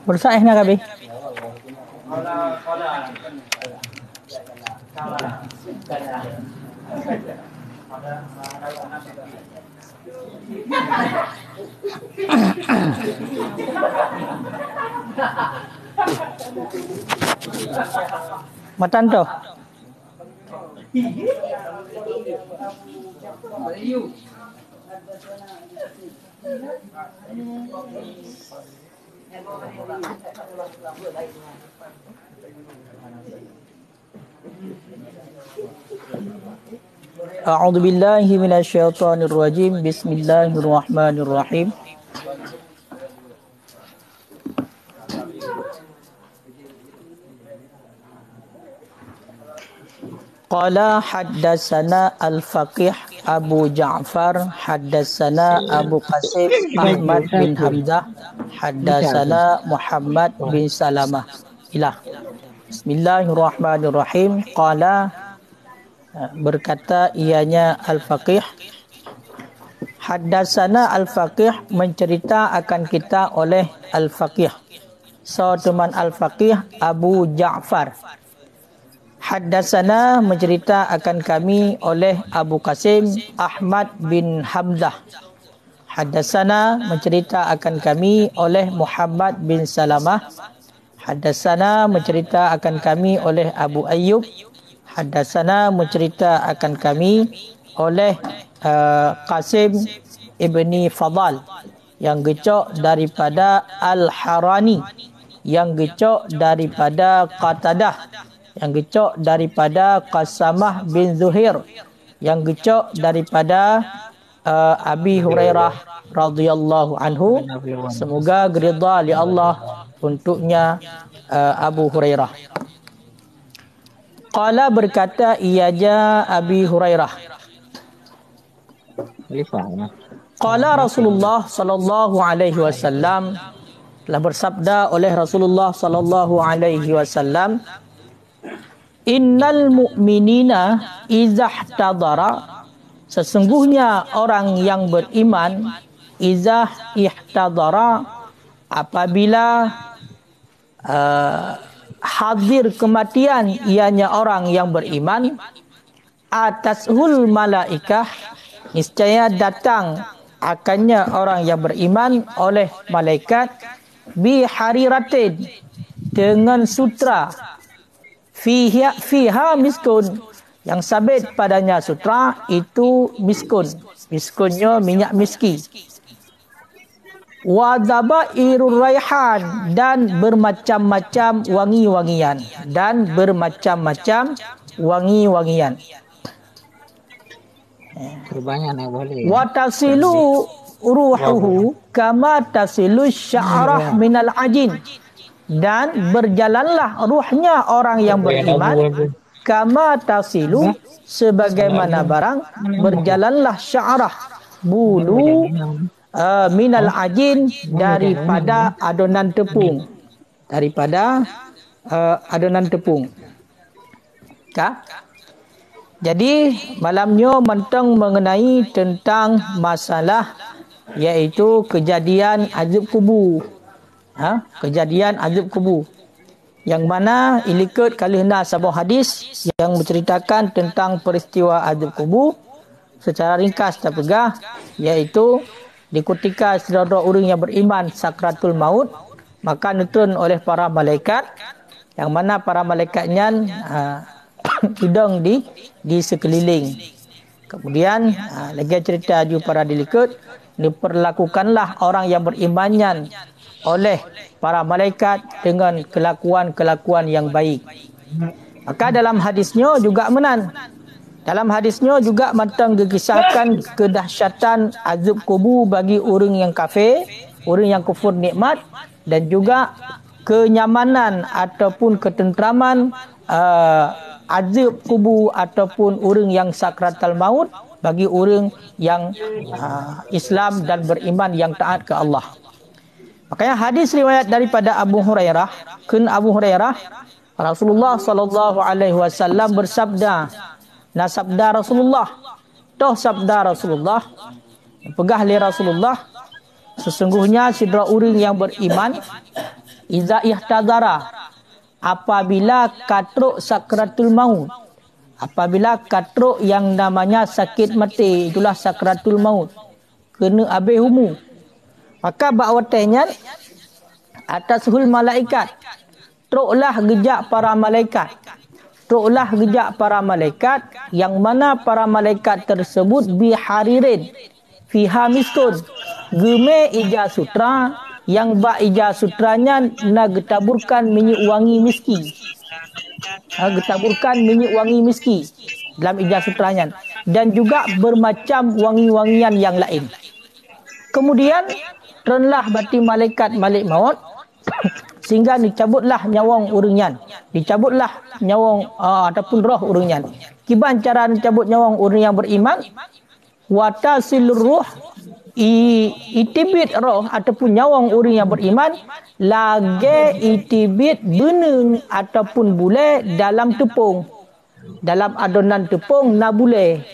Bersah na gabi. Matan to. A'udzu billahi minasyaitonir rajim. Bismillahirrahmanirrahim. Qala haddatsana al-faqih Abu Ja'far haddatsana Abu Qasim Ahmad bin Hamzah haddatsana Muhammad bin Salamah. Ilah. Bismillahirrahmanirrahim. Qala, berkata ianya al-faqih, haddatsana al-faqih, mencerita akan kita oleh al-faqih, teman al-faqih Abu Ja'far. Haddatsana, mencerita akan kami oleh Abu Qasim Ahmad bin Hamzah. Haddatsana, mencerita akan kami oleh Muhammad bin Salamah. Haddatsana, mencerita akan kami oleh Abu Ayyub. Haddatsana, mencerita akan kami oleh Qasim ibni Fadal, yang gecok daripada Al-Harani, yang gecok daripada Qatadah, yang gecok daripada Qasamah bin Zuhair, yang gecok daripada Abi Hurairah radhiyallahu anhu. Semoga ridha li Allah untuknya Abu Hurairah. Qala, berkata ianya Abi Hurairah, qala Rasulullah sallallahu alaihi wasallam, telah bersabda oleh Rasulullah sallallahu alaihi wasallam, innal mu'minina izahtadara, sesungguhnya orang yang beriman, izah ihtadara, apabila hadir kematian ianya orang yang beriman, atashul malaikah, niscaya datang akannya orang yang beriman oleh malaikat, bi hariratin, dengan sutra, fiha miskun, yang sabit padanya sutra itu miskun, miskunnya minyak miski, wa dhabairur raihan, dan bermacam-macam wangi-wangian, dan bermacam-macam wangi-wangian. Wa tasilu ruhuhu kama tasilu sya'rah minal ajin, dan berjalanlah ruhnya orang yang beriman, kama tasilu, sebagaimana barang berjalanlah sya'rah, bulu, minal ajin, daripada adonan tepung, daripada adonan tepung. Jadi malamnya mentang mengenai tentang masalah iaitu kejadian azab kubur. Kejadian azab kubur, yang mana ilikut kali hendak sebuah hadis yang menceritakan tentang peristiwa azab kubur secara ringkas terpegah, iaitu di ketika saudara orang yang beriman sakratul maut, maka nutun oleh para malaikat, yang mana para malaikatnya hidung di sekeliling. Kemudian lagi cerita juga para dilikut, diperlakukanlah orang yang berimannya oleh para malaikat dengan kelakuan-kelakuan yang baik. Maka dalam hadisnya juga menan, Dalam hadisnya juga matang dikisahkan kedahsyatan azab kubur bagi orang yang kafir, orang yang kufur nikmat, dan juga kenyamanan ataupun ketenteraman azab kubur ataupun orang yang sakratul maut bagi orang yang Islam dan beriman yang taat ke Allah. Makanya hadis riwayat daripada Abu Hurairah, Abu Hurairah, Rasulullah sallallahu alaihi wasallam bersabda, sabda Rasulullah, sabda Rasulullah, pegah li Rasulullah, sesungguhnya sidra orang yang beriman iza ihtadara, apabila katruk sakratul maut, apabila katruk yang namanya sakit mati, itulah sakratul maut, kena habis umur, maka bakwatanya atas hul malaikat, truklah gejak para malaikat, truklah gejak para malaikat, yang mana para malaikat tersebut biharirin fiha miskun, geme ija sutra, yang ba ija sutranya na getaburkan minyak wangi miski, getaburkan minyak wangi miski dalam ija sutranya, dan juga bermacam wangi-wangian yang lain. Kemudian renlah bati malaikat malik maut sehingga dicabutlah nyawang urunyan, dicabutlah nyawang ataupun roh urunyan. Kiban cara dicabut nyawang orang yang beriman, watasilur ruh, itibit roh ataupun nyawang orang yang beriman lage itibit beneng ataupun bule dalam tepung, dalam adonan tepung na bule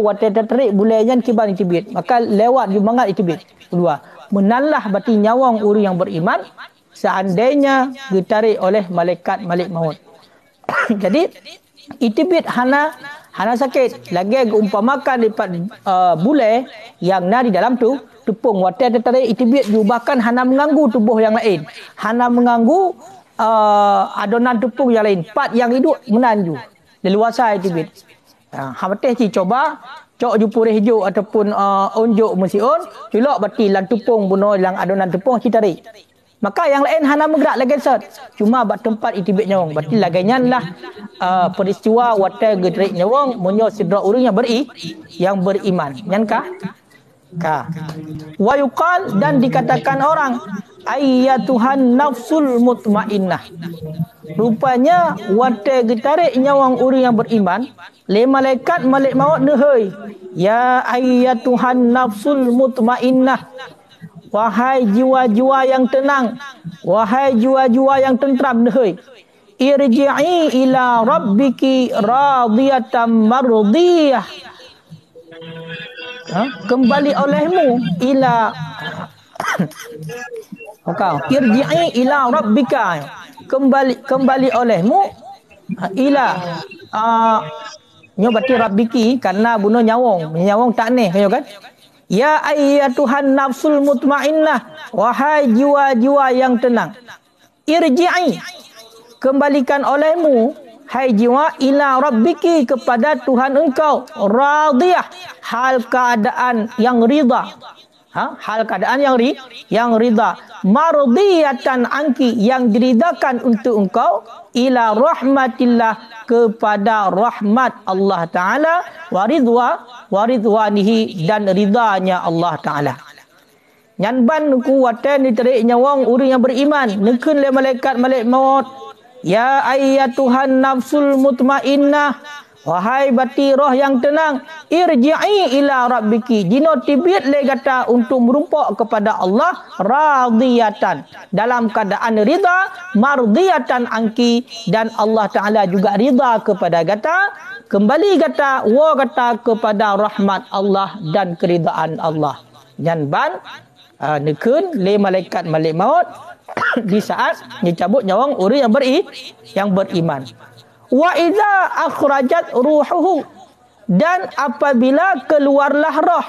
wate tarik bulenya kiban itibit, maka lewat jumangat itibit kedua menallah bati nyawang orang yang beriman seandainya ditarik oleh malaikat malik maut. Jadi itibit hana sakit lagi umpamakan lipat bule yang na di dalam tu tepung wate tarik itibit bahkan hana mengganggu tubuh yang lain, hana mengganggu adonan tepung yang lain, part yang hidup menanju leluasa itibit. Hamatih coba cok jupurih hijau ataupun onjok mesion culok bati lan tepung buno lang adonan tepung citarik, maka yang lain hana bergerak lagi set, cuma bat tempat itibit nyawang bati lagainya lah peristiwa wate gedrik nyawang munyo sidra urang yang beriman nyankah wa yuqal, dan dikatakan orang ayyatuhan nafsul mutmainnah, rupanya wate getarik nyawang orang yang beriman le malaikat malik maut nehoi, ya ayyatuhan nafsul mutmainnah, wahai jiwa-jiwa yang tenang, wahai jiwa-jiwa yang tentram nehoi, irji'i ila rabbiki radiyatan mardiyah, kembali olehmu ila irji'i ila rabbika, kembali olehmu ila nyo berarti rabbiki karena bunuh nyawang tak neh kan, ya ayyatuhan nafsul mutmainnah, wahai jiwa-jiwa yang tenang, irji'i, kembalikan olehmu hai jiwa ila rabbiki, kepada Tuhan engkau, radiyah, hal keadaan yang ridha, hal keadaan yang ridha, mardiyatan anki, yang diridakan untuk engkau, ila rahmatillah, kepada rahmat Allah Ta'ala, waridwanihi, dan ridhanya Allah Ta'ala. Nyanban kuwatan diterik nyawang orang yang beriman, nekun le malaikat malik maut, ya ayyatuhan nafsul mutmainnah, wahai bati roh yang tenang, irji'i ila rabbiki, jino tibit le gata untuk merumpak kepada Allah, radiyatan, dalam keadaan ridha, mardiyatan angki, dan Allah Ta'ala juga ridha kepada gata, kembali gata kepada rahmat Allah dan keridaan Allah. Janban nekun le malaikat malik maut di saat dicabut nyawang orang yang beriman. Wa idza akhrajat ruhuhu, dan apabila keluarlah roh,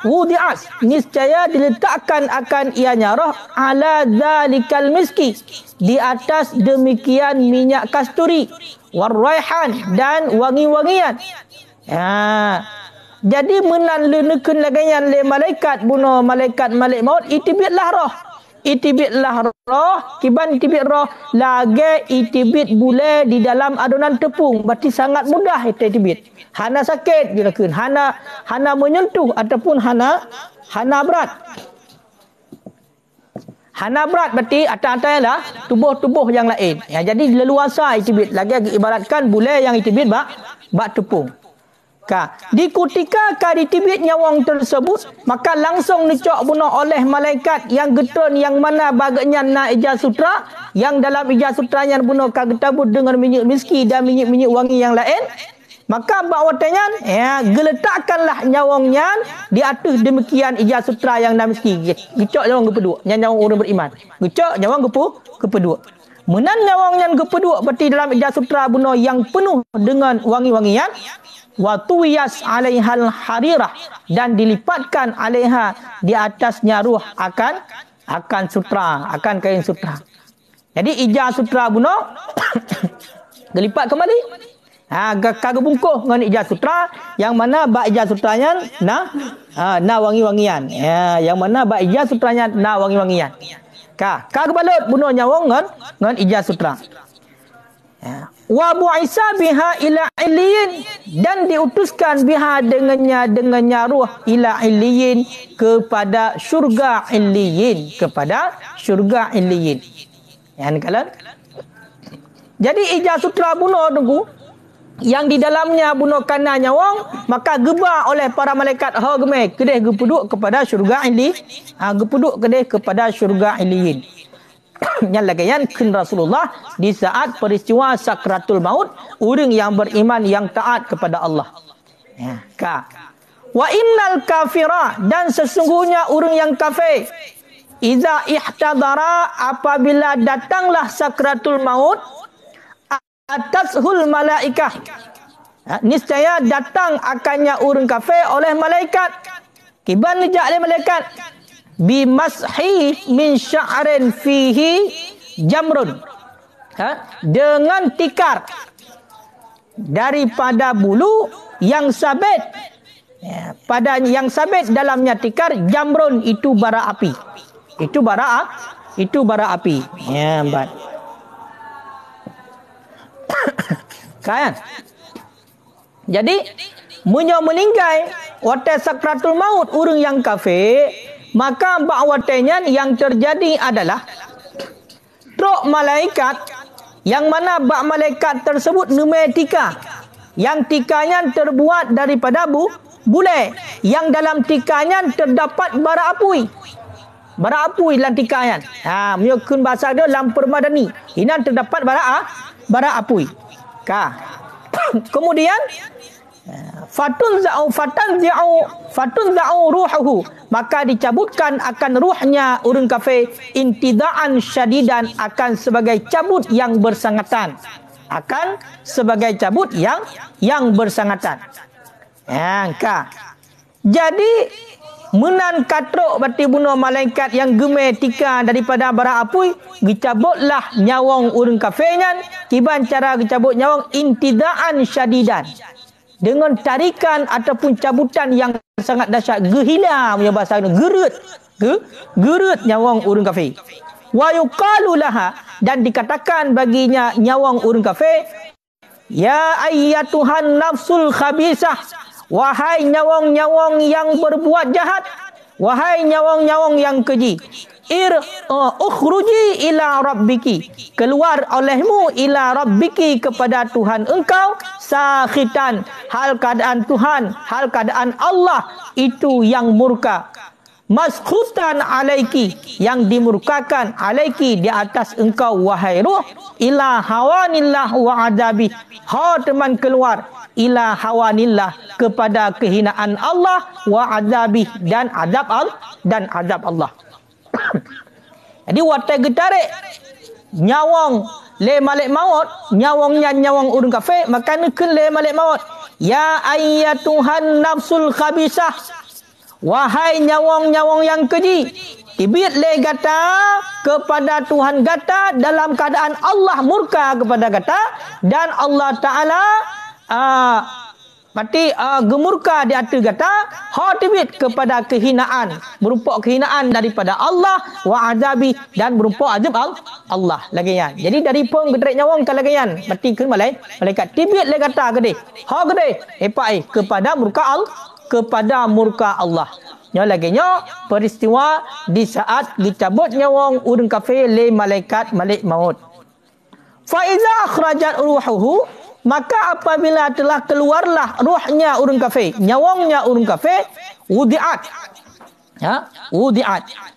wudi'at, niscaya diletakkan akan ianya roh, ala zalikal miski, di atas demikian minyak kasturi, warraihan, dan wangi-wangian. Jadi menan lenekun lagayan le malaikat bunuh malaikat malik maut itibitlah roh, itibitlah roh, kiban itibit roh, lagi itibit bule di dalam adunan tepung. Berarti sangat mudah itibit. Hana sakit jurakeun, hana menyentuh ataupun hana berat. Hana berat berarti atas-atas lah tubuh-tubuh yang lain. Ya, jadi leluasa itibit. Lagi ibaratkan bule yang itibit bak tepung. Di ketika ditibit nyawang tersebut, maka langsung dicok bunuh oleh malaikat yang getun yang mana baganya na ijaz sutra, yang dalam ijaz sutranya bunuh kagetabut dengan minyak miski dan minyak wangi yang lain. Maka bawatannya geletakkanlah nyawangnya di atas demikian ijaz sutra yang dah miski. Gecok nyawang kepedua, nyawang orang beriman. Gecok nyawang kepedua. Menan nyawangnya kepedua berarti dalam ijaz sutra bunuh yang penuh dengan wangi-wangian. Wa tuwiyas alaihal harirah, dan dilipatkan alaiha di atasnya ruh akan sutra, akan kain sutra. Jadi ijaz sutra bunuh gelipat kembali. Kagak bungkuh dengan ijaz sutra yang mana bak ijaz sutranya na wangi-wangian. Yang mana bak ijaz sutranya na wangi-wangian. Kagak balut bunuh nyawang dengan ijaz sutra. Wa bu'isa biha ila illiyin, dan diutuskan biha dengannya ruh ila illiyin, kepada syurga illiyin, Yang kalian. Jadi ijaz sutra bunuh tunggu yang di dalamnya bunuh kana nyawang, maka gebah oleh para malaikat gemeh kedeh gepuduk kepada syurga illiyin, gepuduk kedeh kepada syurga illiyin. Yang lagian kun Rasulullah di saat peristiwa sakratul maut, orang yang beriman yang taat kepada Allah. Wa innal kafira, dan sesungguhnya orang yang kafir, iza ihtadara, apabila datanglah sakratul maut, atashul malaikah, niscaya datang akannya orang kafir oleh malaikat. Kiban nejak oleh malaikat bimashi min sya'rin fihi jamrun, dengan tikar daripada bulu yang sabit, pada yang sabit dalamnya tikar, jamrun itu bara api, itu bara api. Baik. Kan? Jadi meninggal waktu sakratul maut orang yang kafir, maka ba'watanya yang terjadi adalah roh malaikat, yang mana bak malaikat tersebut numetika, yang tikanya terbuat daripada bule, yang dalam tikanya terdapat bara api dalam tikanya. Menyokun bahasa dia dalam permadani, ini terdapat bara api. Kemudian fatunza'u ruhuhu, maka dicabutkan akan ruhnya orang kafir, intidaan syadidan, akan sebagai cabut yang bersangatan, yang bersangatan. Jadi menan katrok berarti bunuh malaikat yang gemeh tika daripada bara api, dicabutlah nyawang orang kafirnya. Kiban cara dicabut nyawang, intidaan syadidan, dengan tarikan ataupun cabutan yang sangat dahsyat. Gehila punya bahasa, gerut nyawang orang kafir. Wa yuqalu laha, dan dikatakan baginya nyawang orang kafir, ya ayyatuhan nafsul khabisah, wahai nyawang-nyawang yang berbuat jahat, wahai nyawang-nyawang yang keji, ukhruji ila rabbiki, keluar olehmu, ila rabbiki, kepada Tuhan engkau, sakhitan, hal keadaan Tuhan, hal keadaan Allah itu yang murka, maskhutan alaiki, yang dimurkakan, alaiki, di atas engkau wahai ruh, ila hawanillah wa adabi, teman keluar, ila hawanillah, kepada kehinaan Allah, wa adabi, dan azab Allah. Jadi waktu getarik nyawang le malik maut, nyawangnya nyawang orang kafir, maka nekun le malik maut, ya ayyatuhan nafsul khabisah, wahai nyawang-nyawang yang keji, tibit le gata kepada Tuhan gata dalam keadaan Allah murka kepada gata, dan Allah Ta'ala mati gemurka di atas kata khatibit kepada kehinaan, berupa kehinaan daripada Allah wa azabi, dan berupa azab Allah lagi ya. Jadi dari pun gedrek nyawang ka lagi yan mati ke malaikat tibit le kata gede ha gede epai kepada murka Allah. Nya lagi nya peristiwa di saat dicabut nyawang urang kafir le malaikat malik maut. Fa iza akhrajat ruhuhu, maka apabila telah keluarlah ruhnya urang kafir, nyawangnya urang kafir, wudiat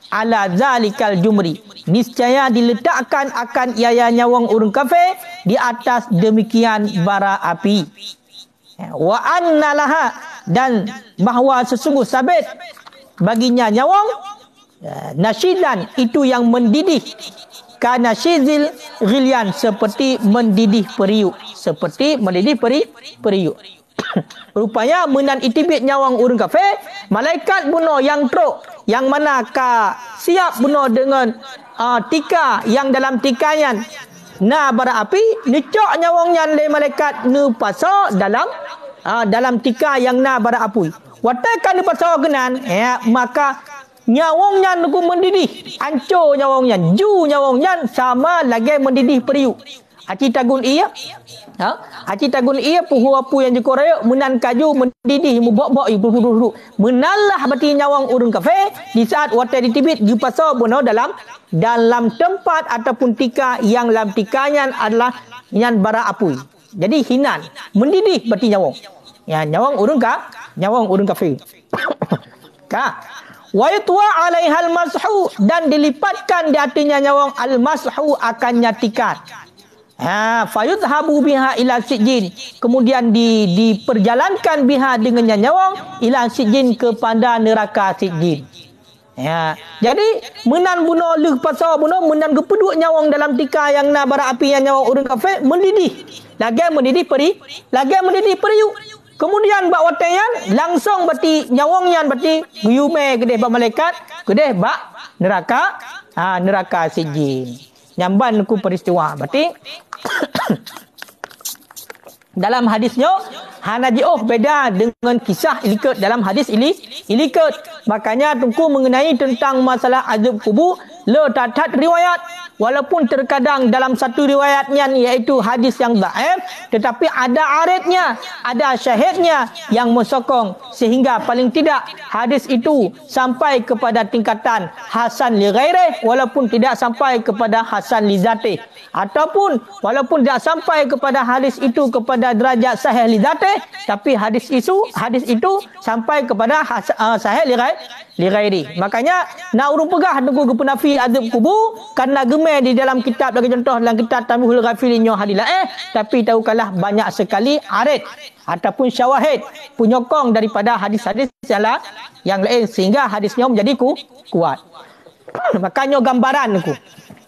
ala zalikal jumri, niscaya diletakkan akan iaya nyawang urang kafir di atas demikian bara api. Wa annalaha, dan bahawa sesungguh sabit baginya nyawang nasyidan, itu yang mendidih, kana syizil ghilyan, seperti mendidih periuk, periuk. Rupanya menan itibit nyawang urang kafir, malaikat bunuh yang truk, yang mana ka siap bunuh dengan tika yang dalam tikayan na bara api, nicok nyawangnya le malaikat ne pasa dalam tika yang na bara api. Watakan ne pasa genan, maka nyawangnya nuku mendidih, hancur nyawangnya, ju nyawangnya sama lagi mendidih periuk. Aci tagun iya, aci tagun iya puhu apu yang dikorek menan kaju mendidih mubok-bok ibu menalah bati nyawang urang kafir di saat watai ditibit di pasal bunuh dalam tempat ataupun tika yang dalam tikanya adalah nyan bara api. Jadi hinan mendidih bati nyawang. Ya, nyawang urang kafir. Wa yatwa 'alaihal mashu, dan dilipatkan di atasnya nyawang al-mashu akan nyatikan. Fayudhabu biha ila sijin, kemudian diperjalankan biha dengan nyawang ila sijin, kepada neraka sijin. Jadi menan bunuh leh pasal bunuh menan gepeduk nyawang dalam tika yang na bara api yang nyawang urang kafir mendidih. Lagi mendidih periuk. Kemudian bak watayan langsung bati nyawangnya bati guyume gede bak malaikat, gede bak neraka sijin. Nyamban ku peristiwa berarti dalam hadisnya hanaji'uh beda dengan kisah ilikut dalam hadis ilikut. Makanya tungku mengenai tentang masalah azab kubur le tatat riwayat, walaupun terkadang dalam satu riwayatnya iaitu hadis yang dhaif, tetapi ada aridnya, ada syahidnya yang mensokong, sehingga paling tidak hadis itu sampai kepada tingkatan hasan li ghairih, walaupun tidak sampai kepada hasan li zatih, ataupun walaupun tidak sampai kepada hadis itu kepada derajat sahih li zatih, tapi hadis itu sampai kepada sahih li ghairi. Makanya nak urung pegah tunggu ke penafi azab kubur kerana gemar di dalam kitab, bagi contoh dalam kitab Tamihul Ghafilin hadilah tapi tahukanlah banyak sekali arid ataupun syawahid penyokong daripada hadis-hadis yang lain, sehingga hadisnya menjadi kuat. Makanya gambaran aku.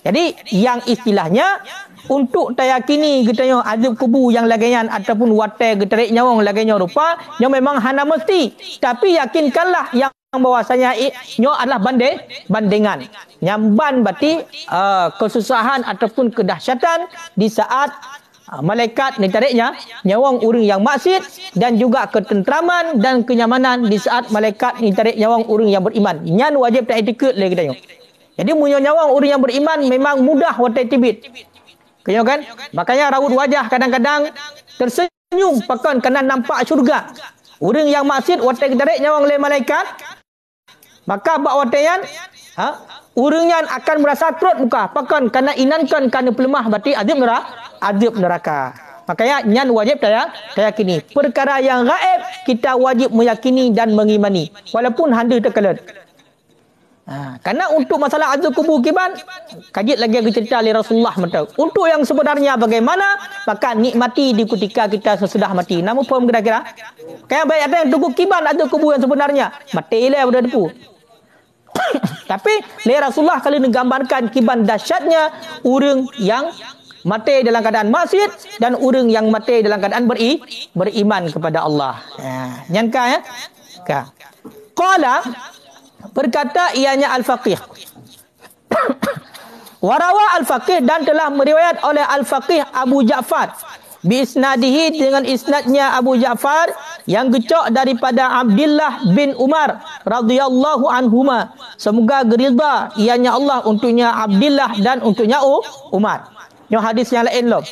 Jadi yang istilahnya untuk tayakini getanya azab kubur yang lagaian ataupun watai getarik nyawang lagainya rupa yang memang hana mesti, tapi yakinkanlah yang bahwasanya nyo adalah bandingan nyamban berarti kesusahan ataupun kedahsyatan di saat malaikat nitariknya nyawang urang yang maksiat, dan juga ketentraman dan kenyamanan di saat malaikat nitarik nyawang urang yang beriman. Nyan wajib tak etikut lagi katanya. Jadi munyo nyawang urang yang beriman memang mudah watai tibit. Kenyo kan? Makanya raut wajah kadang-kadang tersenyum pakan kerana nampak syurga. Urang yang maksiat watai nitarik nyawang oleh malaikat, maka bak wataian urangnya akan merasa terut muka pakan kerana inankan kerana pelemah berarti azab neraka. Makanya nyan wajib tayakini perkara yang gaib, kita wajib meyakini dan mengimani walaupun handa terkelut. Karena untuk masalah azab kubur kiban kajit lagi cerita oleh Rasulullah mentau. Untuk yang sebenarnya bagaimana, maka nikmati di ketika kita sesudah mati. Namun faham kira-kira? Kayak baik ada yang tunggu kiban azab kubur yang sebenarnya. Mati lah udah depu. Tapi le Rasulullah kalau menggambarkan kiban dahsyatnya urang yang mati dalam keadaan maksiat dan urang yang mati dalam keadaan beriman kepada Allah. Nyangka ya? Qala, berkata ianya Al-Faqih. Warawa Al-Faqih, dan telah meriwayat oleh Al-Faqih Abu Ja'far bi isnadihi dengan isnadnya Abu Ja'far yang gecok daripada Abdullah bin Umar radhiyallahu anhuma. Semoga geridha ianya Allah untuknya Abdullah dan untuknya Umar. Ini hadis yang lain loh.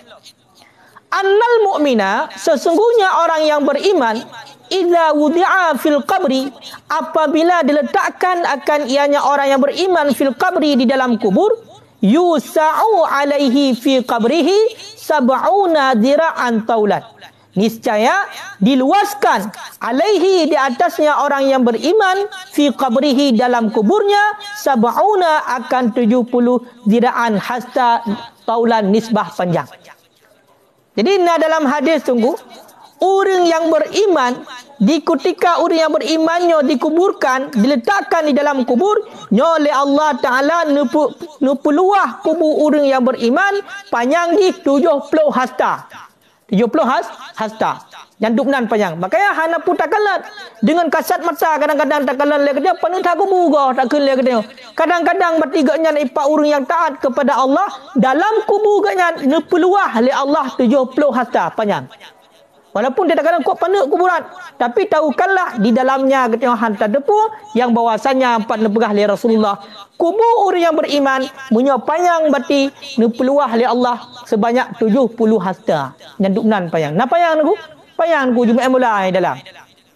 Annal mu'mina, sesungguhnya orang yang beriman, idza wudi'a fil qabri, apabila diletakkan akan ianya orang yang beriman fil qabri di dalam kubur, yusa'u alaihi fi qabrihi sab'una dira'an taulat. Niscaya diluaskan alaihi di atasnya orang yang beriman fi qabrihi dalam kuburnya sab'una akan 70 dira'an hasta taulan nisbah panjang. Jadi dalam hadis tunggu, orang yang beriman, di ketika orang yang berimannya dikuburkan, diletakkan di dalam kubur, oleh Allah Ta'ala nupeluah kubur orang yang beriman, panjang di 70 hasta. 70 hasta. Yang duknan panjang. Makanya hana pun tak kalat. Dengan kasat mata kadang-kadang tak kalat lagi dia penuh tak kubur tak kena lagi dia. Kadang-kadang bertiganya ipak orang yang taat kepada Allah dalam kubur ganya nepeluah oleh Allah 70 hasta panjang. Walaupun dia kadang-kadang kuat penuh kuburan, tapi tahukanlah di dalamnya kita hantar depu yang bahwasanya 4 nepegah oleh Rasulullah. Kubur orang yang beriman punya panjang berarti nepeluah oleh Allah sebanyak 70 hasta. Yang duknan panjang. Napa panjang aku? Panjang aku Jumaat bola dalam.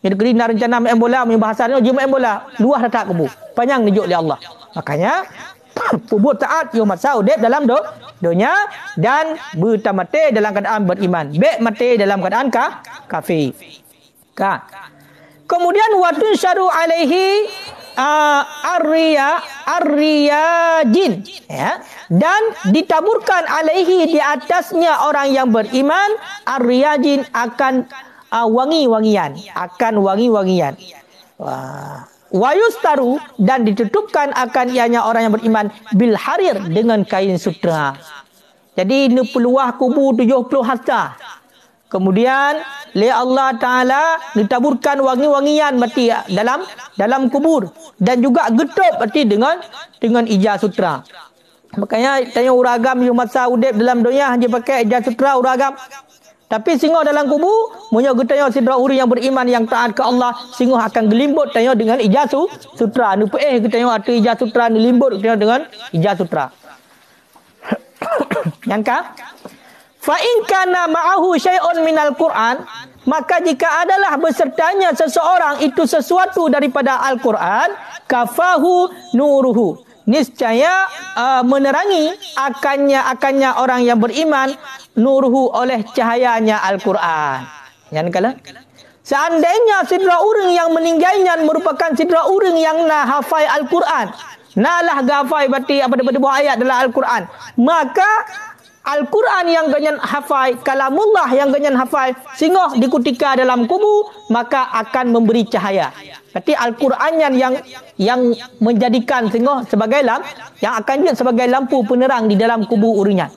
Jadi kerina rencana main bola punya bahasa ni Jumaat bola luah letak kubur. Panjang dijuk oleh Allah. Makanya kubur taat yo masa udip dalam dunia dan bertamate dalam keadaan beriman. Baik mati dalam keadaan kafir. Kemudian watun syaru alaihi ar-riyajin, ya, dan ditaburkan alaihi di atasnya orang yang beriman ar-riyajin akan wangi-wangian, wayustaru, dan ditutupkan akan ianya orang yang beriman bil harir, dengan kain sutra. Jadi ini peluah kubur 70 hasta. Kemudian oleh Allah Ta'ala ditaburkan wangi-wangian berarti dalam kubur, dan juga getup berarti dengan ijaz sutra. Makanya tanya uragam yang masa udip dalam dunia hanya pakai ijaz sutra uragam. Tapi singguh dalam kubur, punya getanya sidra orang yang beriman yang taat ke Allah, singguh akan gelimbut tanya dengan ijaz sutra. Nupa getanya ada ijaz sutra, gelimbut getanya dengan ijaz sutra. Yang fa in kana ma'ahu syai'un minal Qur'an, maka jika adalah besertanya seseorang itu sesuatu daripada Al-Quran, kafahu nuruhu, niscaya menerangi akannya orang yang beriman nuruhu oleh cahayanya Al-Quran. Yang kala seandainya sidra orang yang meninggalnya merupakan sidra orang yang nak hafal Al-Quran, nalah gafai berarti apa buah ayat dalam Al-Quran, maka Al-Quran yang ganyan hafal, kalamullah yang ganyan hafal, sehingga di ketika dalam kubur, maka akan memberi cahaya. Berarti Al-Quran yang menjadikan sehingga sebagai yang akan jadi sebagai lampu penerang di dalam kubur urangnya.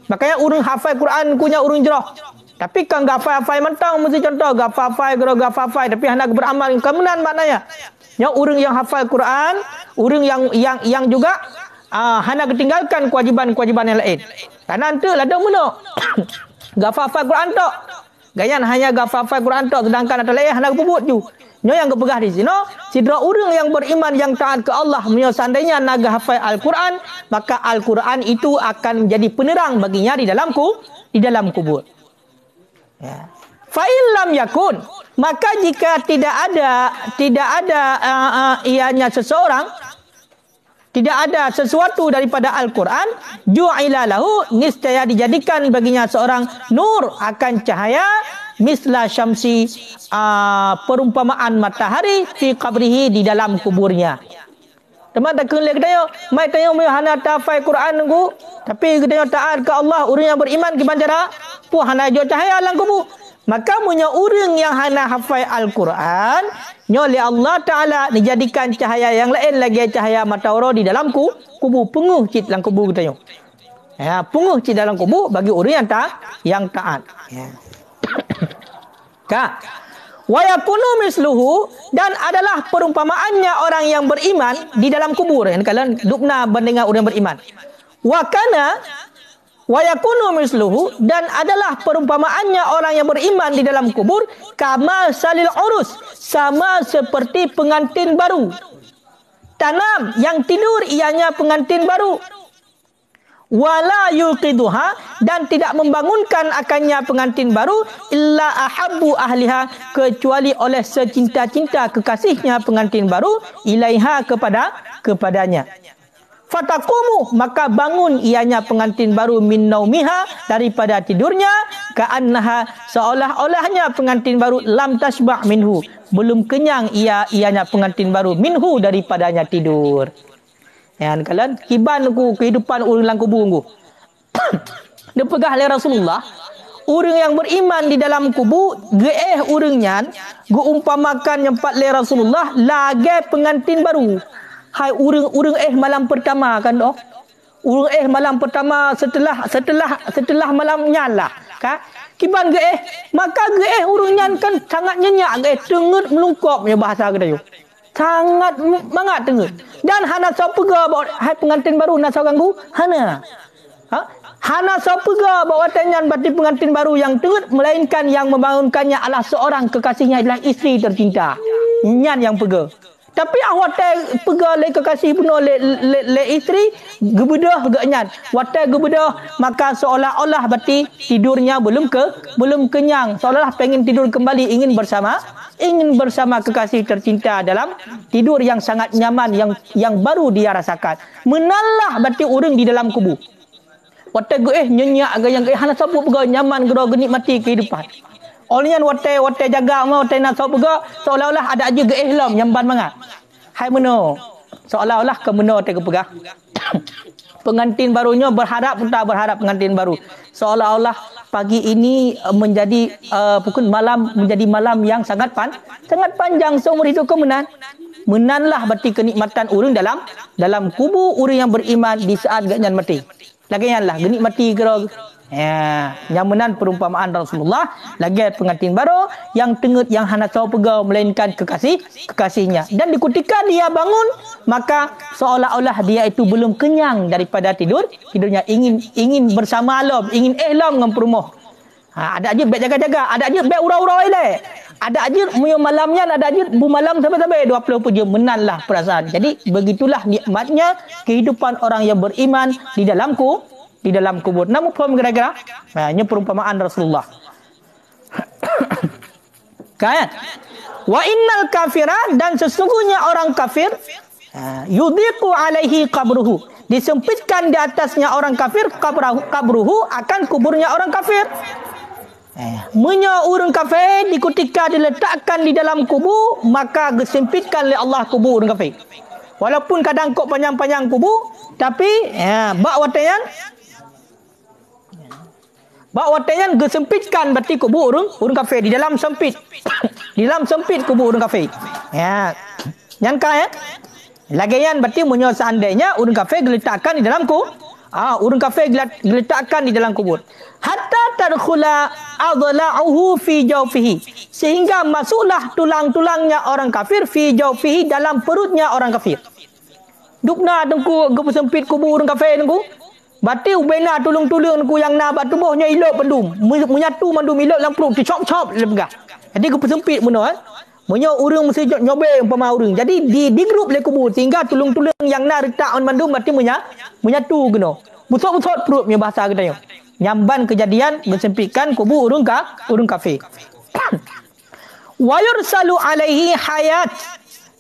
Makanya urang hafal Quran punya urang jerah. Tapi kan gafai-hafai mentang, mesti contoh gafai, tapi hendak beramal, kemudian maknanya. Yang urang yang hafal Quran, urang yang juga hendak tinggalkan kewajiban-kewajiban yang lain. Karena nanti ada mana gafal Quran tok. Gayan hanya gafal Quran tok, sedangkan ada lain hendak puput tu. Nyo yang kepegah di sini, sidra orang yang beriman yang taat ke Allah, menyo seandainya nak hafal Al-Quran, maka Al-Quran itu akan menjadi penerang baginya di dalam kubur. Ya. Fa illam yakun, maka jika tidak ada ianya seseorang, tidak ada sesuatu daripada Al-Quran, ju'ila lahu, niscaya dijadikan baginya seorang nur, akan cahaya, misla syamsi, perumpamaan matahari, fi qabrihi, di dalam kuburnya. Teman tak kena kedaya, mai tanya mu hana tafai Quran nunggu, tapi kedaya taat ke Allah, orang yang beriman ke bandara, pu hana jo cahaya dalam kubur. Maka punya orang yang hana hafal Al-Quran, oleh Allah Ta'ala dijadikan cahaya yang lain lagi, cahaya matahari di dalam kubur, penguh cit dalam kubur kita. Ya, penguh cit dalam kubur bagi orang yang taat. Ya. Wa yakunu misluhu, dan adalah perumpamaannya orang yang beriman di dalam kubur. Yang kalian dukna bandingan orang beriman. Wa Wa yakunu misluhu, dan adalah perumpamaannya orang yang beriman di dalam kubur kama salil urus, sama seperti pengantin baru. Tanam yang tidur ianya pengantin baru. Wala yuqiduha, dan tidak membangunkan akannya pengantin baru illa ahabbu ahliha, kecuali oleh secinta-cinta kekasihnya pengantin baru ilaiha kepadanya. Fataqumu, maka bangun ianya pengantin baru min naumiha, daripada tidurnya, ka'annaha, seolah-olahnya pengantin baru lam tasba' minhu, belum kenyang ianya pengantin baru minhu, daripadanya tidur. Ya, kalian kiban ku kehidupan orang dalam kubur ku. Dia pegah oleh Rasulullah, orang yang beriman di dalam kubur geeh orangnya gu umpamakan nyempat oleh Rasulullah lagi pengantin baru. Hai urang malam pertama kan doh. Urang malam pertama setelah malam nyala kan. Kiban geeh, maka geeh urangnya kan sangat nyenyak geeh, tengut melungkopnya bahasa kita. Sangat mangat tengut. Dan hana sau pega bawa hai pengantin baru nak sau ganggu hana. Hana sau pega bawa tanyan bati pengantin baru yang tengut, melainkan yang membangunkannya adalah seorang kekasihnya, adalah isteri tercinta. Nyan yang pega. Tapi awak pega le kekasih puno le isteri gebedah gaknyan. Watai gebedah, maka seolah-olah bati tidurnya belum kenyang. Seolah-olah pengen tidur kembali, ingin bersama kekasih tercinta dalam tidur yang sangat nyaman, yang baru dia rasakan. Menalah bati orang di dalam kubur. Watai nyenyak yang hana sapu pega nyaman gero genikmati kehidupan. Olehnya watai jaga mau watai nak sapu pega seolah-olah ada aja geihlam nyamban mangat. Hai meno. Seolah-olah ke meno watai pega. Pengantin barunya berharap pengantin baru. Seolah-olah pagi ini menjadi menjadi malam yang sangat panjang seumur hidup kemenan. Menanlah berarti kenikmatan orang dalam kubur orang yang beriman di saat gaknyan mati. Lagianlah genik mati kira. Ya, yang menan perumpamaan Rasulullah lagi pengantin baru yang tengut yang hana tahu pegau melainkan kekasihnya. Dan di ketika dia bangun, maka seolah-olah dia itu belum kenyang daripada tidurnya, ingin bersama alam, ingin ihlam dengan perumuh. Ada aja baik jaga-jaga, ada aja baik urau-urau ile. Ada aja malamnya, ada aja bu malam sampai 20 jam, menanlah perasaan. Jadi begitulah nikmatnya kehidupan orang yang beriman di dalam kubur. Namun paham kira-kira? Ini perumpamaan Rasulullah. Kan? Wa innal kafira, dan sesungguhnya orang kafir yudhiqu alaihi qabruhu, disempitkan di atasnya orang kafir qabruhu, akan kuburnya orang kafir. Munya orang kafir di ketika diletakkan di dalam kubur, maka disempitkan oleh Allah kubur orang kafir. Walaupun kadang kok panjang-panjang kubur, tapi bak watayan gesempitkan berarti kubur orang kafir di dalam sempit. Di dalam sempit kubur orang kafir. Ya. Nyangka Lagian berarti munya seandainya orang kafir diletakkan di dalam kubur. Orang kafir diletakkan di dalam kubur. Hatta tadkhula adla'uhu fi jawfihi, sehingga masuklah tulang-tulangnya orang kafir fi jawfihi, dalam perutnya orang kafir. Dukna tengku gepu sempit kubur orang kafir tengku. Bati ubena tulung-tulung tengku yang na batu bohnya ilok pendum. Menyatu mandum ilok dalam perut dicop-cop lepegah. Jadi gepu sempit meno Munyo urang mesti nyobe umpama urang. Jadi di grup le kubur sehingga tulung-tulung yang na retak on mandum bati menyatu geno. Busuk-busuk perut punya bahasa kita yo. Nyamban kejadian bersempitkan kubur urang kafir. Wa yursalu alaihi hayat,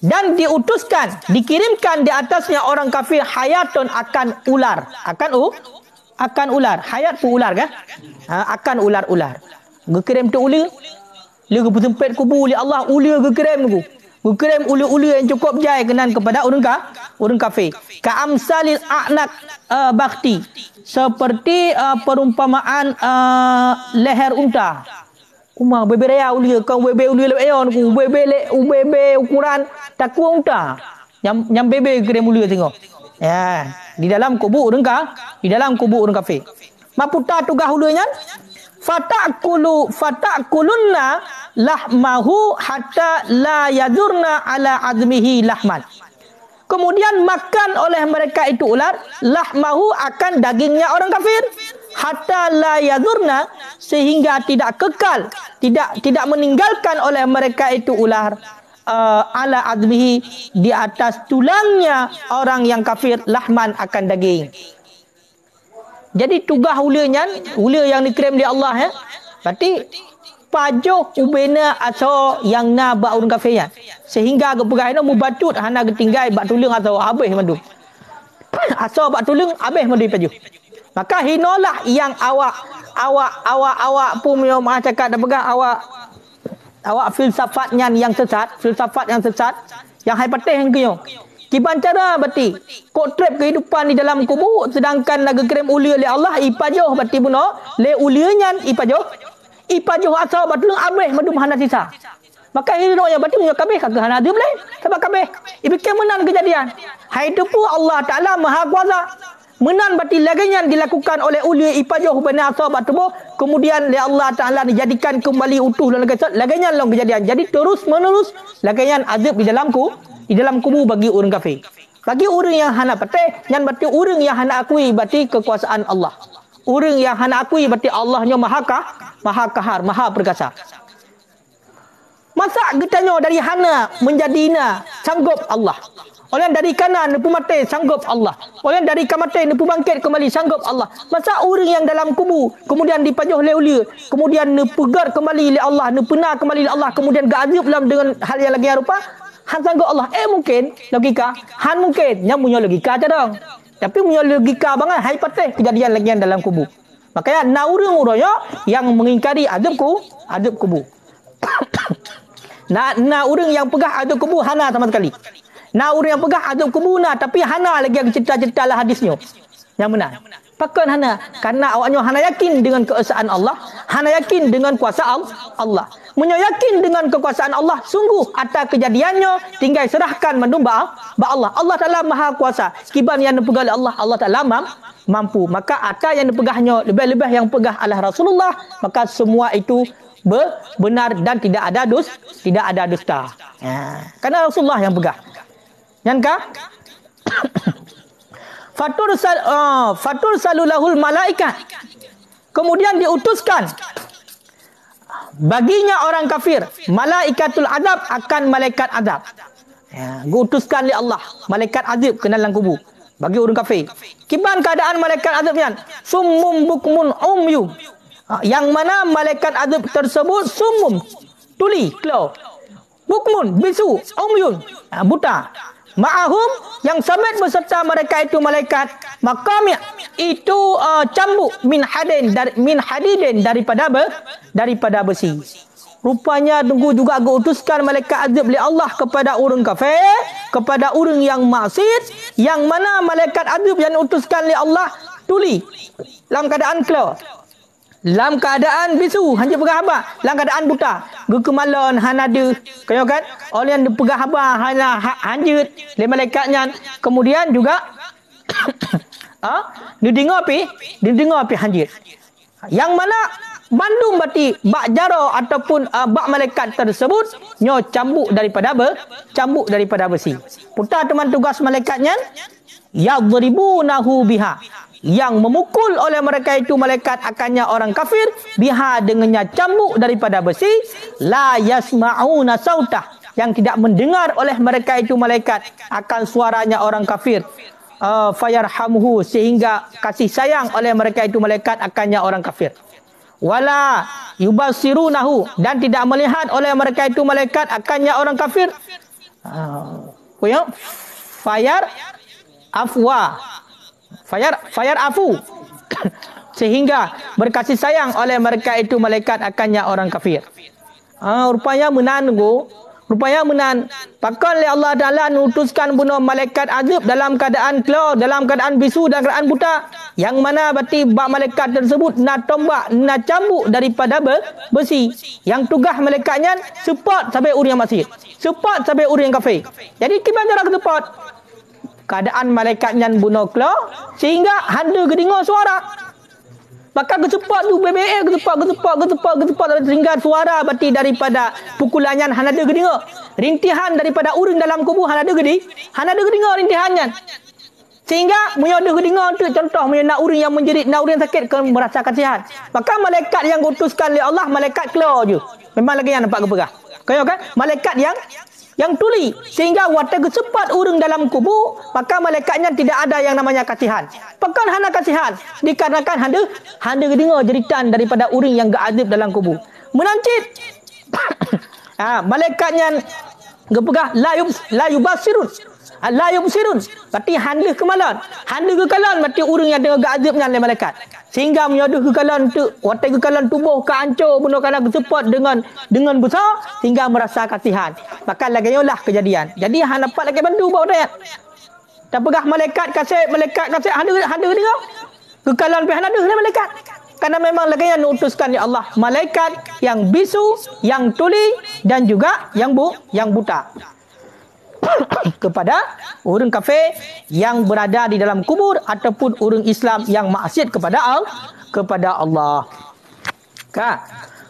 dan diutuskan, dikirimkan di atasnya orang kafir hayatun, akan ular. Akan ular. Hayat pu ular kan? Akan ular-ular. Gekirim tu ular. Dia bersempit kubur oleh Allah, ular gekirim tu. Gekirim ular-ular yang cukup jai kenan kepada orang kafir. Ka amsalil a'naq bakti. Seperti perumpamaan leher unta. Umar bebe raya ulia, kau bebe ulia leon ku, bebe ukuran takua unta. Yang bebe kira mulia tengok. Ya, di dalam kubur orang kafir. Maputa tugah ulanya fatakulunna lahmahu hatta la yadurna ala azmihi lahman. Kemudian makan oleh mereka itu ular lahmahu, akan dagingnya orang kafir, hatta la yadurna, sehingga tidak kekal, tidak meninggalkan oleh mereka itu ular ala admihi, di atas tulangnya orang yang kafir, lahman, akan daging. Jadi tugas ular yang dikirim di Allah ya. Berarti pajuh ubena atau yang na ba urang kafir ya. Sehingga kepegai no mubatut hana ketinggai bak tulung atau habis mandu. Asal bak tulung habis mandu pajuh. Maka hinolah yang awak punya cakap dan pegang awak filsafatnya yang sesat, yang hypotes yang kyo. Kiban cara berarti kok trap kehidupan di dalam kubur, sedangkan lagu kirim ulia oleh Allah ipajoh berarti buno le ulianya ipajoh asal batulung abeh madu mahana sisa. Maka hidupnya berarti punya kabeh kagak hana dia boleh sebab kabeh ibikan menan kejadian. Hai itu pun Allah Taala Maha Kuasa. Menan berarti laginya dilakukan oleh ulia ipajoh benar asal batubuh, kemudian oleh Allah Taala dijadikan kembali utuh dan laginya long kejadian. Jadi terus menerus laginya azab di dalam kubur bagi orang kafir. Bagi orang yang hana pateh, yang berarti orang yang hana akui berarti kekuasaan Allah. Orang yang hana akui berarti Allahnya Maha Kahar, Maha Perkasa. Masa getanya dari hana menjadi ina, sanggup Allah. Orang dari kanan nepu mati, sanggup Allah. Orang dari kamate nepu bangkit kembali, sanggup Allah. Masa orang yang dalam kubur kemudian dipajuh oleh kemudian nepegar kembali oleh Allah, nepena kembali oleh Allah, kemudian gazib dalam dengan hal yang lagi rupa, han sanggup Allah. Mungkin logika, han mungkin yang punya logika aja dong. Tapi punya logika banget hai pateh kejadian lagi dalam kubur. Makanya naurung-urangnya yang mengingkari azab kubur. Nah orang yang pegah azab kubur hana sama sekali. Nah orang yang pegah azab kubur tapi hana lagi cerita-cerita lah hadisnya. Yang benar. Pakan hana karena awaknya hana yakin dengan keesaan Allah, hana yakin dengan kuasa Allah. Menyayakin dengan kekuasaan Allah, sungguh atas kejadiannya tinggal serahkan mendumba Allah. Allah Taala Maha Kuasa. Kiban yang dipegang oleh Allah Taala mampu. Maka atas yang dipegahnya lebih-lebih yang pegah adalah Rasulullah, maka semua itu benar dan tidak ada dusta. Karena Rasulullah yang pegah. Yankah? Fatur salulahul malaikat. Kemudian diutuskan baginya orang kafir malaikatul azab, akan malaikat azab. Diutuskan oleh Allah malaikat azab ke dalam kubur bagi orang kafir. Kiban keadaan malaikat azab yang summum bukmun umyu. Yang mana malaikat azab tersebut summum, tuli, klau, bukmun, bisu, umyun, buta. Ma'ahum, yang samit beserta mereka itu malaikat maqami' itu cambuk min hadidin daripada besi. Rupanya tunggu juga utuskan malaikat azab oleh Allah kepada orang kafir, kepada orang yang maksiat, yang mana malaikat azab yang utuskan oleh Allah tuli dalam keadaan klau, dalam keadaan bisu, hanya pegah haba, dalam keadaan buta, kemalan hanada, kaya kan? Oleh yang pegah haba hanya hanjut le malaikatnya, kemudian juga didengar api hanjut. Yang mana bandung berarti bak jaro ataupun bak malaikat tersebut nyo cambuk daripada besi. Putar teman tugas malaikatnya yadribunahu biha, yang memukul oleh mereka itu malaikat akannya orang kafir biha dengannya cambuk daripada besi, la yasma'una sautah, yang tidak mendengar oleh mereka itu malaikat akan suaranya orang kafir, fayarhamuhu, sehingga kasih sayang oleh mereka itu malaikat akannya orang kafir, wala yubasirunahu, dan tidak melihat oleh mereka itu malaikat akannya orang kafir, fayar afwa, fayar afu sehingga berkasih sayang oleh mereka itu malaikat akannya orang kafir. Rupanya menan pakon oleh Allah Taala nutuskan bunuh malaikat azab dalam keadaan klau, dalam keadaan bisu dan keadaan buta, yang mana berarti bak malaikat tersebut nak tombak, nak cambuk daripada besi, yang tugas malaikatnya support sampai orang yang maksiat, support sampai orang yang kafir. Jadi kita cara support keadaan malaikatnya bunuh klau sehingga handa kedengar suara. Maka kesepak tu BBA kesepak sehingga suara berarti daripada pukulannya handa kedengar. Rintihan daripada orang dalam kubur handa kedengar rintihannya. Sehingga menyodoh dengar tu contoh nak orang yang menjerit, nak orang yang sakit kena merasa kasihan. Maka malaikat yang utuskan oleh Allah, malaikat keluar je. Memang lagi yang nampak keperah. Kaya kan? Malaikat yang tuli. Sehingga waktu kesepat orang dalam kubur, maka malaikatnya tidak ada yang namanya kasihan. Pekan hana kasihan. Dikarenakan handa dengar jeritan daripada orang yang gaazib dalam kubur. Menancit. Malaikatnya keperah la yubasirun. La yubsirun. Berarti handa kemalan. Handa kekalan berarti orang yang dengar gaazibnya oleh malaikat. Sehingga menyodoh kekalan tu, watai kekalan tubuh kehancur penuh kerana kesepat dengan besar sehingga merasa kasihan. Maka lagi lah kejadian. Jadi hang dapat lagi bantu bawa dia. Tak pegah malaikat kasih handa dengar. Kekalan pihak handa oleh malaikat. Karena memang lagi yang diutuskan oleh Allah, malaikat yang bisu, yang tuli dan juga yang buta. Kepada orang kafir yang berada di dalam kubur ataupun orang Islam yang maksiat kepada Allah.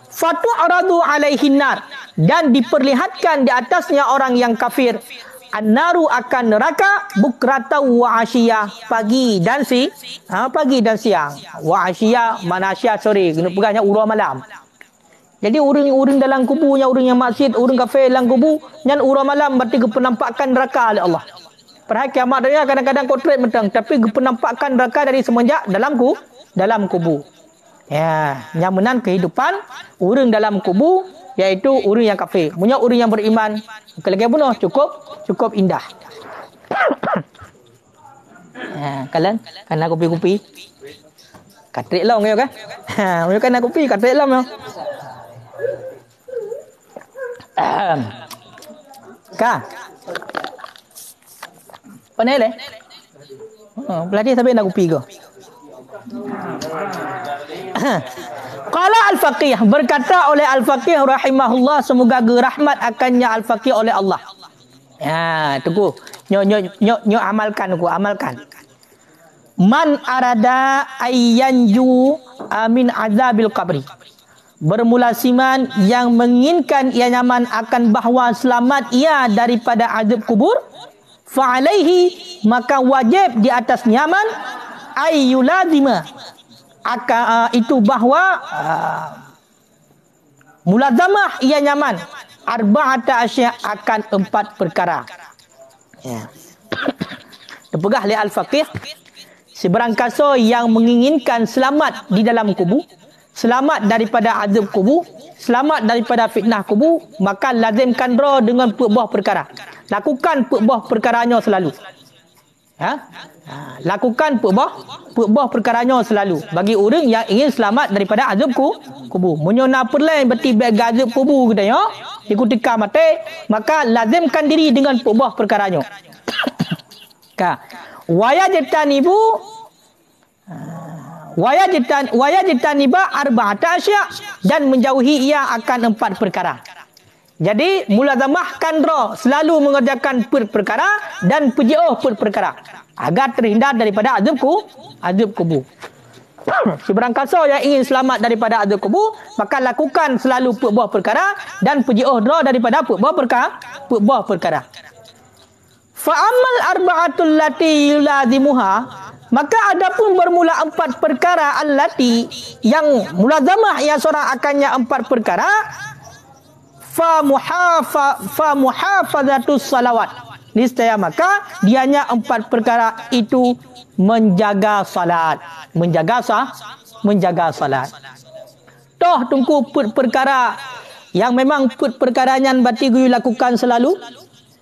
Fatu aradu alaihin nar, dan diperlihatkan di atasnya orang yang kafir an-naru akan neraka bukrata wa asyiyah, pagi dan siang. Wa asyiyah mana asyiyah sore, kena pegahnya urang malam. Jadi orang dalam kuburnya, orang yang maksiat, orang kafir dalam kubur, yang urang malam berarti penampakan neraka oleh Allah. Perhal kiamat dia kadang-kadang kontrak mentang, tapi penampakan neraka dari semenjak dalam kubur. Ya, nyamanan kehidupan orang dalam kubur iaitu orang yang kafir. Punya orang yang beriman, lagi bunuh cukup indah. Kalian karena kopi-kopi. Katrik long ya kan? Mereka nak kopi katrik long ya. Panai le? Pelatih sampai nak kopi ke? Qala al-faqih, berkata oleh al-faqih rahimahullah, semoga rahmat akannya al-faqih oleh Allah. Tunggu. Nyo amalkan. Man arada ayyanju min azabil qabri. Bermula siman yang menginginkan ia nyaman akan bahawa selamat ia daripada azab kubur, fa'alaihi, maka wajib di atas nyaman ayyulazima, itu bahawa mulazamah ia nyaman arba'ata asya, akan 4 perkara. Terpegah oleh al-faqih, seberang kasa yang menginginkan selamat di dalam kubur, selamat daripada azab kubur, selamat daripada fitnah kubur, maka lazimkan roh dengan buah perkara. Lakukan buah perkaranya selalu. Lakukan buah perkaranya selalu. Bagi orang yang ingin selamat daripada azab kubur. Menyona perlain berarti bagi azab kubur kita ya. Ikutika mati, maka lazimkan diri dengan buah perkaranya. Wayajtaniba arba'ata asya, dan menjauhi ia akan 4 perkara. Jadi mulazamahkan roh selalu mengerjakan perkara dan peji'uh perkara agar terhindar daripada azab kubur. Seberang kasa yang ingin selamat daripada azab kubur, maka lakukan selalu buah perkara dan peji'uh roh daripada buah perkara. Fa'amal arba'atul lati yulazimuha, maka adapun bermula 4 perkara allati yang mulazamah yang seorang akannya 4 perkara, fa muhafazatus salawat, niscaya maka dianya 4 perkara itu menjaga salat. Menjaga salat. Toh tunggu perkara yang memang perkaranya berarti gue lakukan selalu.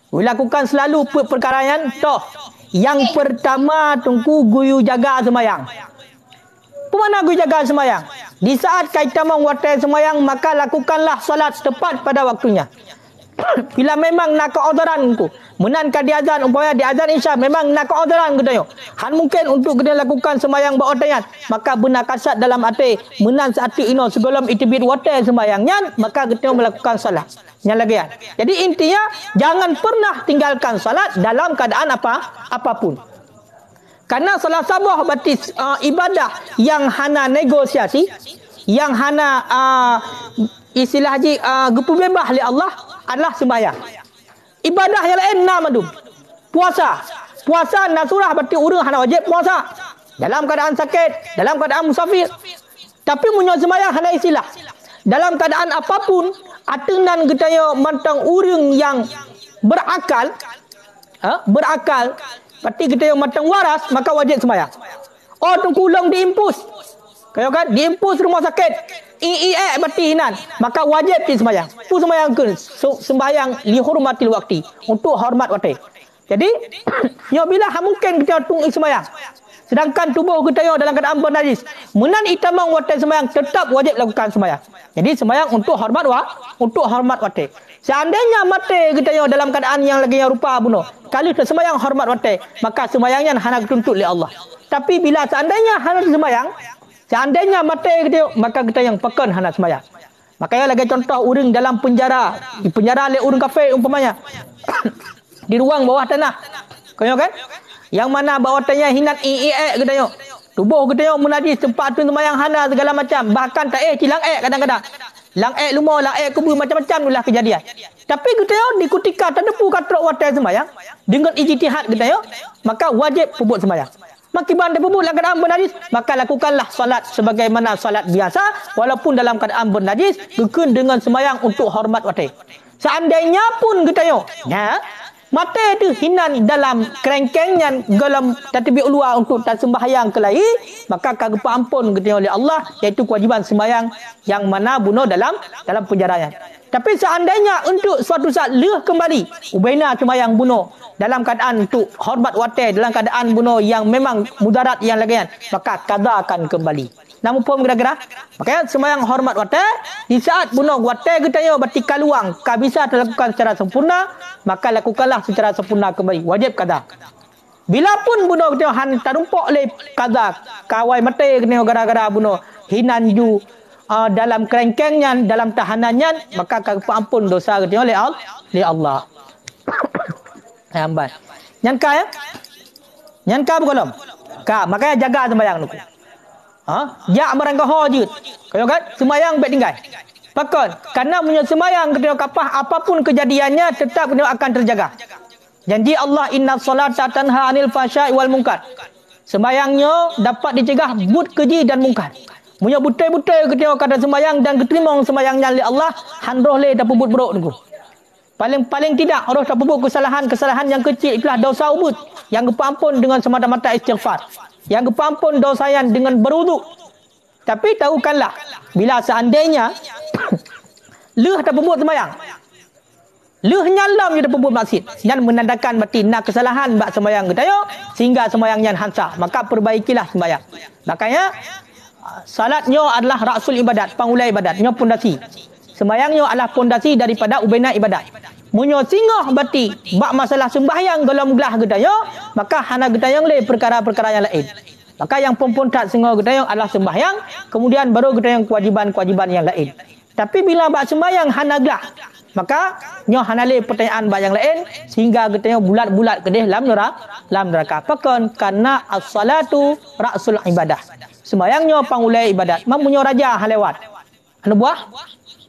Lakukan selalu perkaraan toh. Yang pertama tunggu guyu jaga semayang. Pemana guyu jaga semayang? Di saat kita mengwatai semayang, maka lakukanlah salat tepat pada waktunya. Bila memang nak keodaran ku, menankan di azan, umpamanya di azan isya, memang nak keodaran ku tanya. Han mungkin untuk kita lakukan semayang berotayat, maka benar kasat dalam hati, menan saat ino sebelum itibit watai semayangnya, maka kita melakukan salat. Yang lagi. Jadi intinya jangan pernah tinggalkan salat dalam keadaan apapun. Karena salah sabah berarti ibadah yang hana negosiasi, yang hana istilah haji gepu bebas oleh Allah adalah sembahyang. Ibadah yang lain nama dum. Puasa. puasa nasurah berarti orang hana wajib puasa. Dalam keadaan sakit, dalam keadaan musafir. Tapi munyo sembahyang hana istilah. Dalam keadaan apapun, atenan getaya mantang orang yang berakal, berakal, berarti getaya mantang waras, maka wajib sembahyang. Oh, tengkulung diimpus. Kaya kan diimpus rumah sakit. Berarti hinan, maka wajib pergi sembahyang. Pu sembahyang ke sembahyang li hurmatil waqti, untuk hormat waktu. Jadi, ya bila mungkin kita tung sembahyang. Sedangkan tubuh kita dalam keadaan bernajis, menan itamang waktu sembahyang tetap wajib lakukan sembahyang. Jadi sembahyang untuk hormat waktu. Seandainya mati kita dalam keadaan yang lagi yang rupa bunuh, kalau sembahyang hormat waktu, maka sembahyangnya hanya dituntut oleh Allah. Tapi bila seandainya hanya sembahyang, seandainya mati kita, maka kita yang pekan hanya sembahyang. Makanya lagi contoh orang dalam penjara, di penjara oleh orang kafir umpamanya. Di ruang bawah tanah. Kau kan? Yang mana bawah tanah hinat kita tubuh kita menajis, tempat tu sembahyang hana segala macam. Bahkan tak cilang kadang-kadang. Lang lumah, lang kubur macam-macam itulah kejadian. Tapi kita di ketika terdepu katrok watai sembahyang dengan ijtihad kita maka wajib pebut sembahyang. Makiban dia pebut dalam keadaan bernajis, maka lakukanlah salat sebagaimana salat biasa walaupun dalam keadaan bernajis, gekun dengan sembahyang untuk hormat watai. Seandainya pun kita mata itu hinan dalam kerengkengnya dalam tatbik ulua untuk tak sembahyang ke lain, maka kagak ampun kita oleh Allah, iaitu kewajiban sembahyang yang mana bunuh dalam penjaraan. Tapi seandainya untuk suatu saat leh kembali ubaina sembahyang bunuh dalam keadaan untuk hormat watai, dalam keadaan bunuh yang memang mudarat yang lagian, maka qada akan kembali. Namun pun kira-kira makanya sembahyang hormat watai di saat bunuh watai kita berarti kaluang bisa dilakukan secara sempurna, maka lakukanlah secara sempurna kembali, wajib qada. Bila pun bunuh kita han tarumpak oleh qada, kawai mati kena gara-gara bunuh hinan ju dalam kerengkengnya, dalam tahanannya, maka ampun dosa kita oleh Allah. Hambat. Nyangka ya? Nyangka belum? Makanya jaga sembahyang tu. Jak merangkah hajut. Kau kan? Sembahyang baik tinggal. Pakon, karena punya sembahyang ketika kapah apapun kejadiannya tetap akan terjaga. Janji Allah, inna salata tanha anil fahsya'i wal munkar. Sembahyangnya dapat dicegah but keji dan mungkar. Punya butai-butai ketika kata sembahyang dan keterima sembahyangnya oleh Allah, handroh le tak pebut buruk tunggu. Paling tidak orang tak pebut kesalahan yang kecil, itulah dosa ubud yang kepampun dengan semata-mata istighfar. Yang kepampun dosa yang dengan berwuduk. Tapi tahukanlah, bila seandainya leh tak pebut sembahyang, leh nyalam je tak pebut maksud, yang menandakan berarti nak kesalahan bak sembahyang kita sehingga sembahyangnya hansa, maka perbaikilah sembahyang. Makanya salatnya adalah rasul ibadat, pangulai ibadatnya pondasi. Sembahyangnya adalah pondasi daripada ubaina ibadat. Munyo singoh berarti bak masalah sembahyang dalam gelah gedaya, maka hana gedayang le perkara-perkara yang lain. Maka yang pompontat singoh gedayang adalah sembahyang, kemudian baru gedayang kewajiban-kewajiban yang lain. Tapi bila bak sembahyang hana gelah, maka nyo hana le pertanyaan bak yang lain sehingga gedayang bulat-bulat kedeh dalam neraka. Pakon karena as-salatu rasul ibadah. Sembahyangnya pangulai ibadat. Mamunyo raja halewat. Anu buah?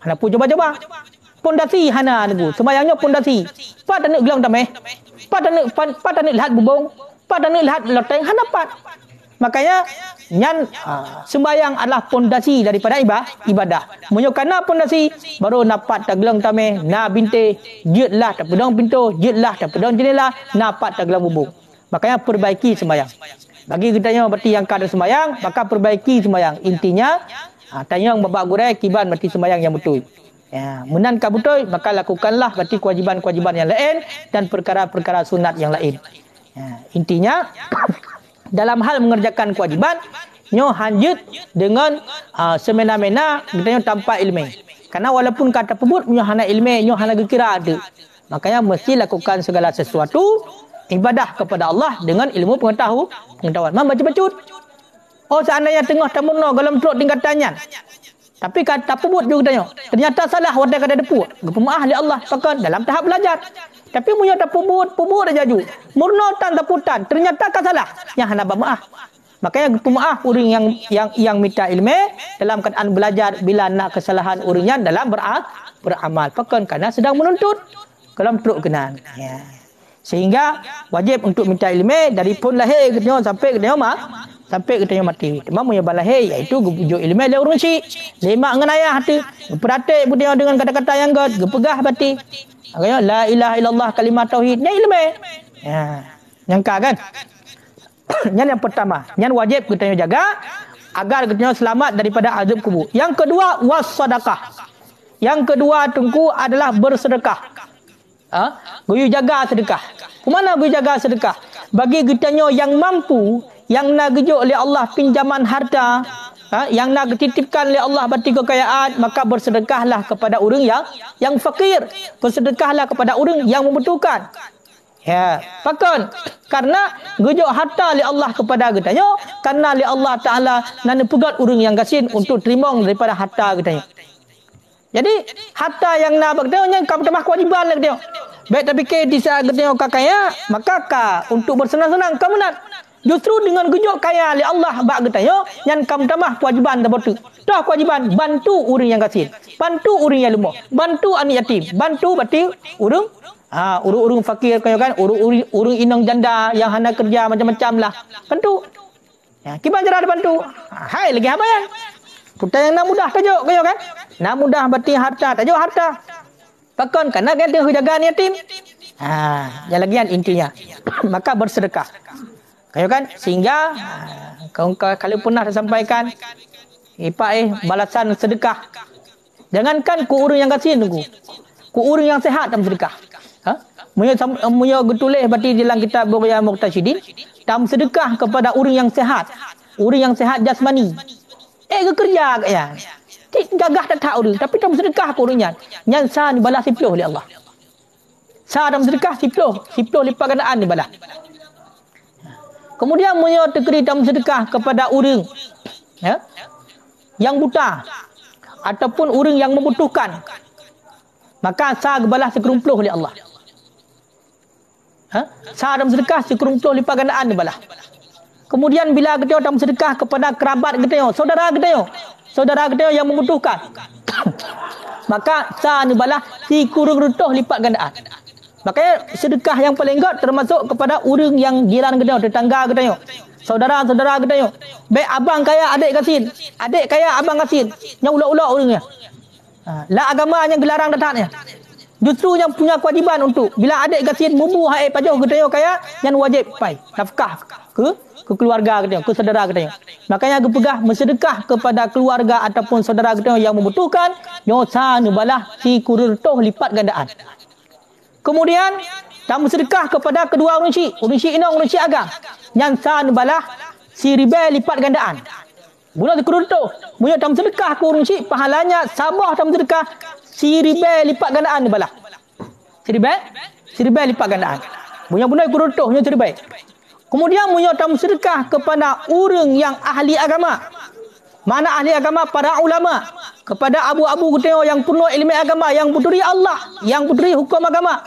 Hana pu coba-coba. Pondasi hana negu. Sembahyangnya pondasi. Pat nak gelang damai. Pat nak lihat bubung. Pat nak lihat loteng hana pat. Makanya nyan sembahyang adalah pondasi daripada ibadah. Munyo kana pondasi baru napat tak gelang tamai, na binte, jetlah tak pedang pintu, jetlah tak pedang jendela, napat tak gelang bubung. Makanya perbaiki sembahyang. Bagi kita yang berarti yang kada sembahyang, maka perbaiki sembahyang. Intinya tanya babak gurai kiban berarti sembahyang yang betul. Ya, menankan betul, maka lakukanlah berarti kewajiban-kewajiban yang lain dan perkara-perkara sunat yang lain. Ya, intinya dalam hal mengerjakan kewajiban, nyo hanjut dengan semena-mena kita tanpa ilmu. Karena walaupun kata pebut nyo hana ilmu, nyo hana kira ada. Makanya mesti lakukan segala sesuatu ibadah kepada Allah dengan ilmu pengetahuan. Mam baca bacut. Oh seandainya tengah tamunno dalam truk tingkatannya. Tapi kata pebut juga tanya. Ternyata salah wadah kata depu. Gepemaah li Allah pakai dalam tahap belajar. Tapi punya tak pebut dah jaju. Murno tan taputan. Ternyata kan salah. Yang hana maaf. Makanya gepemaah orang yang minta ilmu dalam keadaan belajar bila nak kesalahan orangnya dalam beramal. Pakai karena sedang menuntut dalam truk kenan. Ya. Sehingga wajib untuk minta ilmu dari pun lahir ketengok sampai ketengok mati. Temam punya balahir iaitu gujuk ilmu le urun si. Lemak ngan ayah tu. Peratik pun dengan kata-kata yang gepegah bati. Makanya la ilaha illallah kalimat tauhid ni ilmu. Ya. Nyangka kan? Yang pertama, yang wajib kita jaga agar kita selamat daripada azab kubur. Yang kedua, wassadaqah. Yang kedua tengku adalah bersedekah. Guyu jaga sedekah. Kemana guyu jaga sedekah? Bagi kita yang mampu, yang nak gejuk oleh Allah pinjaman harta, yang nak dititipkan oleh Allah bati kekayaan, maka bersedekahlah kepada orang yang fakir. Bersedekahlah kepada orang yang membutuhkan. Ya, pakon karena gejuk harta li Allah kepada kita karena li Allah Taala nan pegat urang yang gasin untuk terima daripada harta kita. Jadi harta yang nak kita yang kamu tambah kewajiban lah kita. Baik tapi ke di saat kita kakaya maka untuk bersenang-senang kamu nak justru dengan gejuk kaya li Allah bak kita yang kamu tambah kewajiban dapat dah kewajiban bantu urang yang gasin, bantu urang yang lemah, bantu anak yatim, bantu bati urang urung fakir kan, urung inang janda yang hana kerja macam-macam lah. Bantu. Ya, gimana cara bantu? Hai lagi apa ya? Kita yang nak mudah tajuk kayo kan? Nak mudah bati harta, tajuk harta. Pakon karena dia tengah jaga ni yatim. Yang lagian intinya. Maka bersedekah. Kayo kan? Sehingga kalau pernah saya sampaikan balasan sedekah. Jangankan ku urang yang kasih tunggu. Ku urang yang sehat dalam sedekah. Munya getulih berarti dalam kitab Bughya Muqtasidin tam sedekah kepada orang yang sehat jasmani kerja ya gagah tak urang tapi tam sedekah ke orangnya yang sah ni balas 10 oleh Allah sah dalam sedekah 10 lipat gandaan ni balas. Kemudian munya tekeri tam sedekah kepada orang yang buta ataupun orang yang membutuhkan, maka sah balas 10 oleh Allah. Sah dalam sedekah 10 lipat gandaan ni balah. Kemudian bila kita dalam sedekah kepada kerabat kita, saudara kita yang membutuhkan, maka sah ni balah 10 lipat gandaan. Makanya sedekah yang paling got termasuk kepada orang yang jiran kita, tetangga kita, saudara-saudara kita. Baik abang kaya adik kasin, adik kaya abang kasin, yang ulak-ulak orangnya. Lah agama yang gelarang datangnya. Justru yang punya kewajiban untuk bila adik kasihan mubu hai pajoh kita kaya yang wajib pai nafkah ke keluarga kita, ke saudara kita. Makanya gepegah bersedekah kepada keluarga ataupun saudara kita yang membutuhkan nyosa nubalah 10 lipat gandaan. Kemudian kamu sedekah kepada kedua orang syik inang orang syik agam yang sa nubalah 1000 lipat gandaan. Bulan dikuruntuh punya tam sedekah ke orang syik pahalanya sabah tam sedekah 1000 lipat gandaan ni balah. 1000 lipat gandaan. Punya benda kuruntuh punya 1000. Kemudian punya tam sedekah kepada orang yang ahli agama. Mana ahli agama? Para ulama. Kepada abu-abu kita yang penuh ilmu agama, yang puteri Allah, yang puteri hukum agama.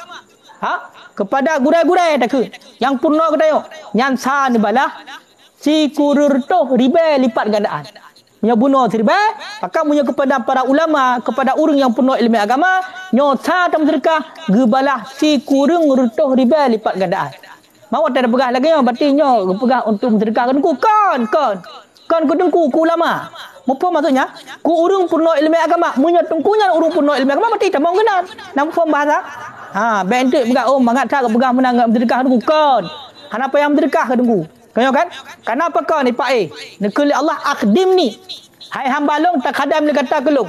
Kepada gurai-gurai tak ke? Yang penuh kita yang sa ni balah 1000 lipat gandaan. Punya bunuh serba, maka punya kepada para ulama, kepada orang yang penuh ilmu agama, nyota tam sedekah gebalah 10 lipat gandaan. Mau tak ada pegah lagi berarti nyo pegah untuk sedekah ku kon ku dengku ku ulama. Apa maksudnya? Ku orang penuh ilmu agama, punya tengkunya orang penuh ilmu agama berarti tak mau kenal. Nam form bahasa. Bentuk pegah mangat tak pegah menang sedekah ku kon. Kenapa yang sedekah ke dengku? Kau kan? Kenapa kau ni Pak Nekuli Allah akhdim ni. Hai hamba long tak khadam ni kata ke long.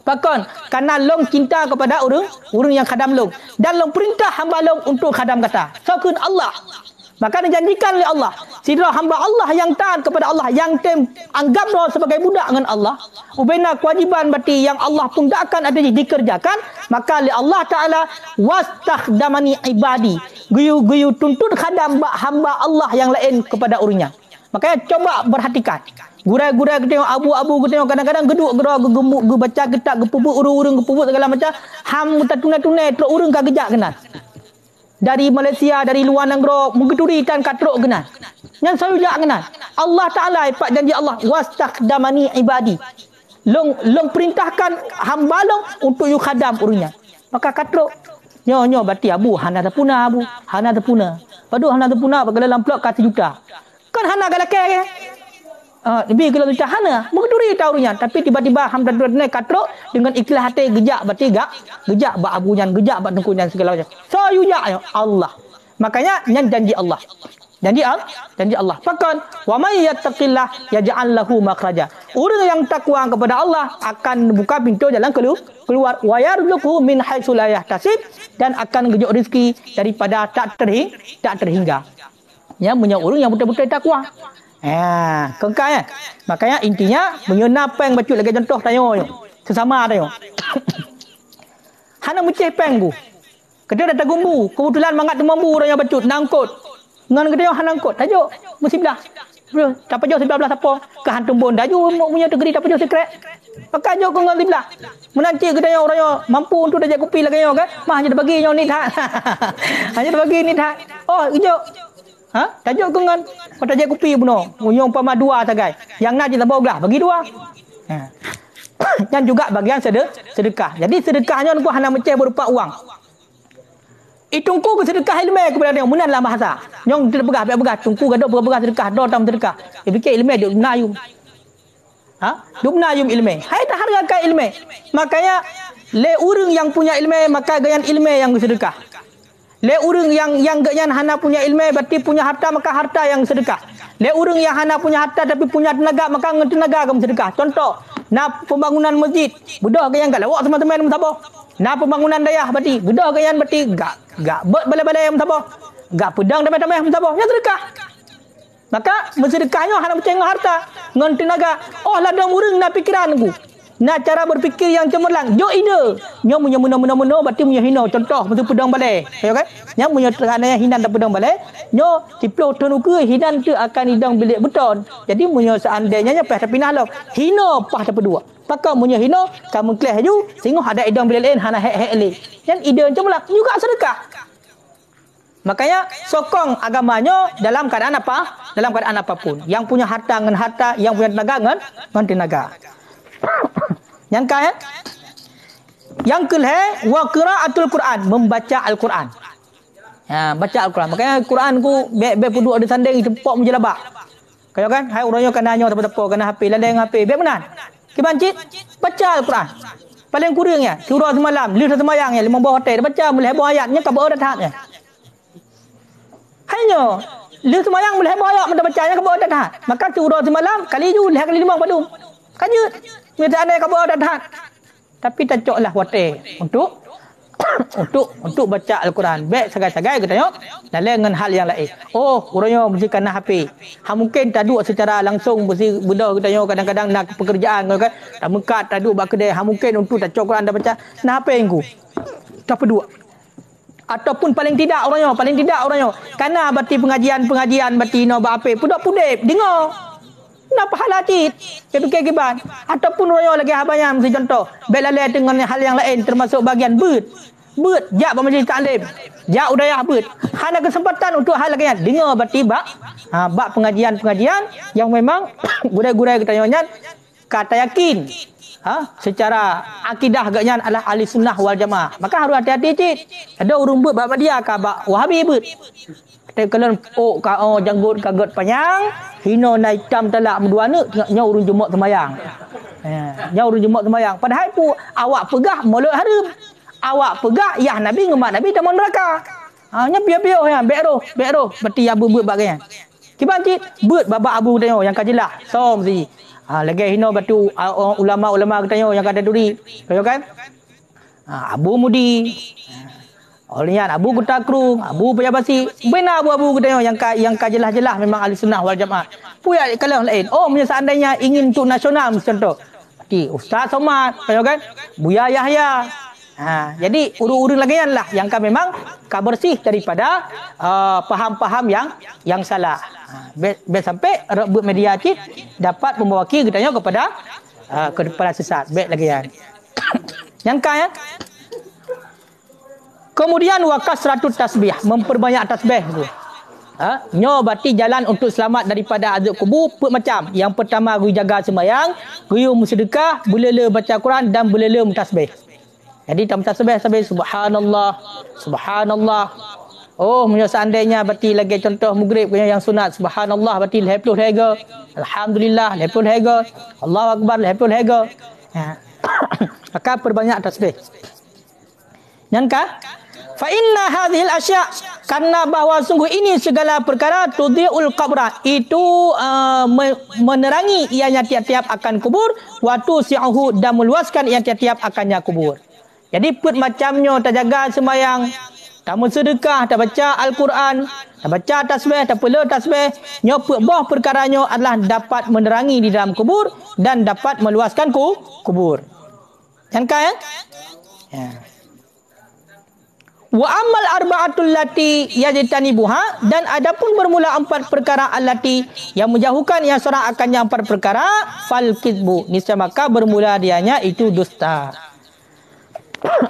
Pakon karena long cinta kepada orang yang khadam long dan long perintah hamba long untuk khadam kata. Sakun Allah. Maka dijanjikan oleh Allah, sidra hamba Allah yang taat kepada Allah, yang anggap dia sebagai budak dengan Allah, ubena kewajiban berarti yang Allah pun tak akan ada dikerjakan, maka oleh Allah Taala wastakhdamani ibadi. Guyu tuntut khadam hamba Allah yang lain kepada orangnya. Makanya coba perhatikan. Gurai-gurai kita tengok abu-abu kita tengok kadang-kadang geduk-geduk gemuk baca kitab gepubuk urung-urung gepubuk segala macam ham tak tunai-tunai teruk urung ka gejak kenal. Dari Malaysia, dari luar negara, menggeduri dan katruk kenal. Yang saya jak kenal. Allah Taala ipat janji Allah wastakhdamani ibadi. Long perintahkan hamba long untuk you khadam urungnya. Maka katruk Nyo berarti abu hana terpuna abu. Hana terpuna. Padu hana terpuna bagi dalam plot kata juta. Kan hana galaknya ke? Lebih kalau kita hana mengeduri tahunya tapi tiba-tiba hamdan dua katrok dengan ikhlas hati gejak berarti gejak bak abunya gejak bak tengkunya segala macam. So yuja Allah. Makanya nyan janji Allah. Janji Allah. Bahkan wa may yattaqillah yaj'al lahu makhraja. Orang yang takwa kepada Allah akan buka pintu jalan keluar wa yarzuqhu min haitsu la yahtasib dan akan gejok rezeki daripada tak terhingga. Ya punya orang yang betul-betul takwa. Kengkai makanya intinya menyena peng bacut lagi contoh tanya sesama tanya. Hana menceh peng bu. Kedua datang gumbu, kebetulan mangat demambu orang yang bacut nangkut. Ngan kedua hana nangkut, tajuk musiblah. Dapat jauh sebelah siapa? Ke hantum bon daju punya tegeri dapat jauh sekret. Pakai jauh ke ngan sebelah. Menanti kedua orang yang mampu untuk dajak kopi lagi kan. Mah hanya bagi nyo ni tak. Hanya bagi ni tak. Oh, hijau. Tajuk kengan pada je kopi puno. Munyong pama dua sagai. Yang nak kita bawa bagi dua. Dan juga bagian sedekah. Jadi sedekahnya pun hanya menceh berupa uang. Itungku ke sedekah ilmu kepada dia munan dalam bahasa. Nyong tidak begah tungku gaduh begah sedekah do tam sedekah. Dia fikir ilmu duk menayum. Duk menayum ilmu. Hai tak hargakan ilmu. Makanya le urang yang punya ilmu maka gayan ilmu yang sedekah. Le urang yang ganyan hana punya ilmu berarti punya harta maka harta yang sedekah. Le urang yang hana punya harta tapi punya tenaga maka tenaga kamu sedekah. Contoh, nak pembangunan masjid, budak ganyan gak lawak teman-teman musabah. Nak pembangunan dayah berarti budak ganyan berarti gak balai-balai musabah. Gak pedang damai-damai musabah. Ya sedekah. Maka bersedekahnya hana percaya harta, ngan tenaga. Oh ladang urang nak pikiran aku. Nak cara berfikir yang cemerlang. Jo ide. Nyo punya mena berarti punya hina. Contoh mesti pedang balai. Ya kan? Nya punya terana hinan dan pedang balai. Nyo tiplo tonu ke hinan tu akan hidang bilik beton. Jadi punya seandainya nya pas tapi nalo. Hina pas dapat dua. Pakak punya hina kamu kelas ju sehingga ada hidang bilik lain hana hek le. Yang ide cemerlang juga sedekah. Makanya sokong agamanya dalam keadaan apa? Dalam keadaan apapun. Yang punya harta dengan harta, yang punya tenaga dengan tenaga. Yang kaya, yang kelih wa qiraatul Quran, membaca Al-Quran. Baca Al-Quran. Makanya Quran ku be puduk ada sanding tempok menjelabak. Kaya kan? Hai orangnya kan nanya tepo-tepo kena HP, ladang HP. Be benar. Kibancit baca Al-Quran. Paling kurangnya surah semalam, lih semayang ya 5 buah hotel baca mulai buah ayatnya ka bawah dathatnya. Hanya lih semayang mulai buah ayat mendak bacanya ka bawah dathat. Maka surah semalam kali ju lih kali 5 padum. Kanjut minta anai ka bawah dathat. Tapi tak coklah hotel untuk baca Al-Quran. Baik sagai-sagai kita tengok dalam dengan hal yang lain. Oh, orangnya mesti kena HP. Mungkin tak duduk secara langsung mesti benda kita tengok kadang-kadang nak pekerjaan kan. Tak mekat tak duduk bak kedai. Mungkin untuk tak cok Quran dah baca. Nah HP engku. Tak pedua. Ataupun paling tidak orangnya karena berarti pengajian berarti no bak HP. Pudak-pudip dengar. Nak pahala cit. Fikir kiban. Ataupun royo lagi habanya mesti contoh. Belalai dengan hal yang lain termasuk bagian bet. Jak bermajlis taklim. Jak udayah bet. Hana kesempatan untuk hal lagi dengar berarti bak pengajian-pengajian yang memang gurai-gurai kita nyonya kata yakin. Secara akidah agaknya adalah ahli sunnah wal jamaah. Maka harus hati-hati cit. Ada urung bet bak dia ka bak Wahabi bet. Kalau janggut kagut panjang, hino naik hitam telak berdua ni, tengoknya urun jumak semayang. Nya urun jumak semayang. Padahal pu awak pegah mulut haram. Awak pegah ya Nabi ngemak Nabi tamu neraka. Nya biar-biar ya, beroh. Berarti abu buat bagian. Kibancit buat babak abu tengok yang kajelah. Som si. Lagi hino batu ulama-ulama katanya yang kata duri. Tahu kan? Abu Mudi. Olian Abu Gutakrung, Abu Payabasi, benar abu-abu kita yang jelas-jelas memang ahli sunnah wal jamaah. Puya kalau lain. Oh, seandainya ingin untuk nasional contoh. Seperti Ustaz Somad, tahu kan? Buya Yahya. Jadi urut-urut lagi lah yang memang bersih daripada paham-paham yang salah. Sampai rebut media cit dapat membawa kita kepada sesat. Baik lagi yang. Yang kaya kemudian wakasratut tasbih, memperbanyak tasbih tu. Nyo berarti jalan untuk selamat daripada azab kubur macam. Yang pertama gu jaga sembahyang, gu sedekah, boleh baca Quran dan boleh mentasbih. Jadi tak tasbih sampai subhanallah, subhanallah. Oh, punya seandainya berarti lagi contoh maghrib punya yang sunat subhanallah berarti 20 harga. Alhamdulillah 20 harga. Allahu akbar 20 harga. Ha. Maka perbanyak tasbih. Yang ka? Fa inna hadhil asya, karena bahawa sungguh ini segala perkara tudhi'ul qabra, itu menerangi ianya tiap-tiap akan kubur, wa tusi'uhu, dan meluaskan ia tiap-tiap akannya kubur. Jadi put macamnya tak jaga sembahyang, tak bersedekah, tak baca Al-Quran, tak baca tasbih, tak pula tasbih, nyoput bah perkaranya adalah dapat menerangi di dalam kubur dan dapat meluaskan kubur. Kan ya? Ya. Wa amal arba'atul lati yajtanibuha, dan adapun bermula 4 perkara allati yang menjauhkan yang seorang akannya 4 perkara, fal kizbu, niscaya maka bermula dianya itu dusta.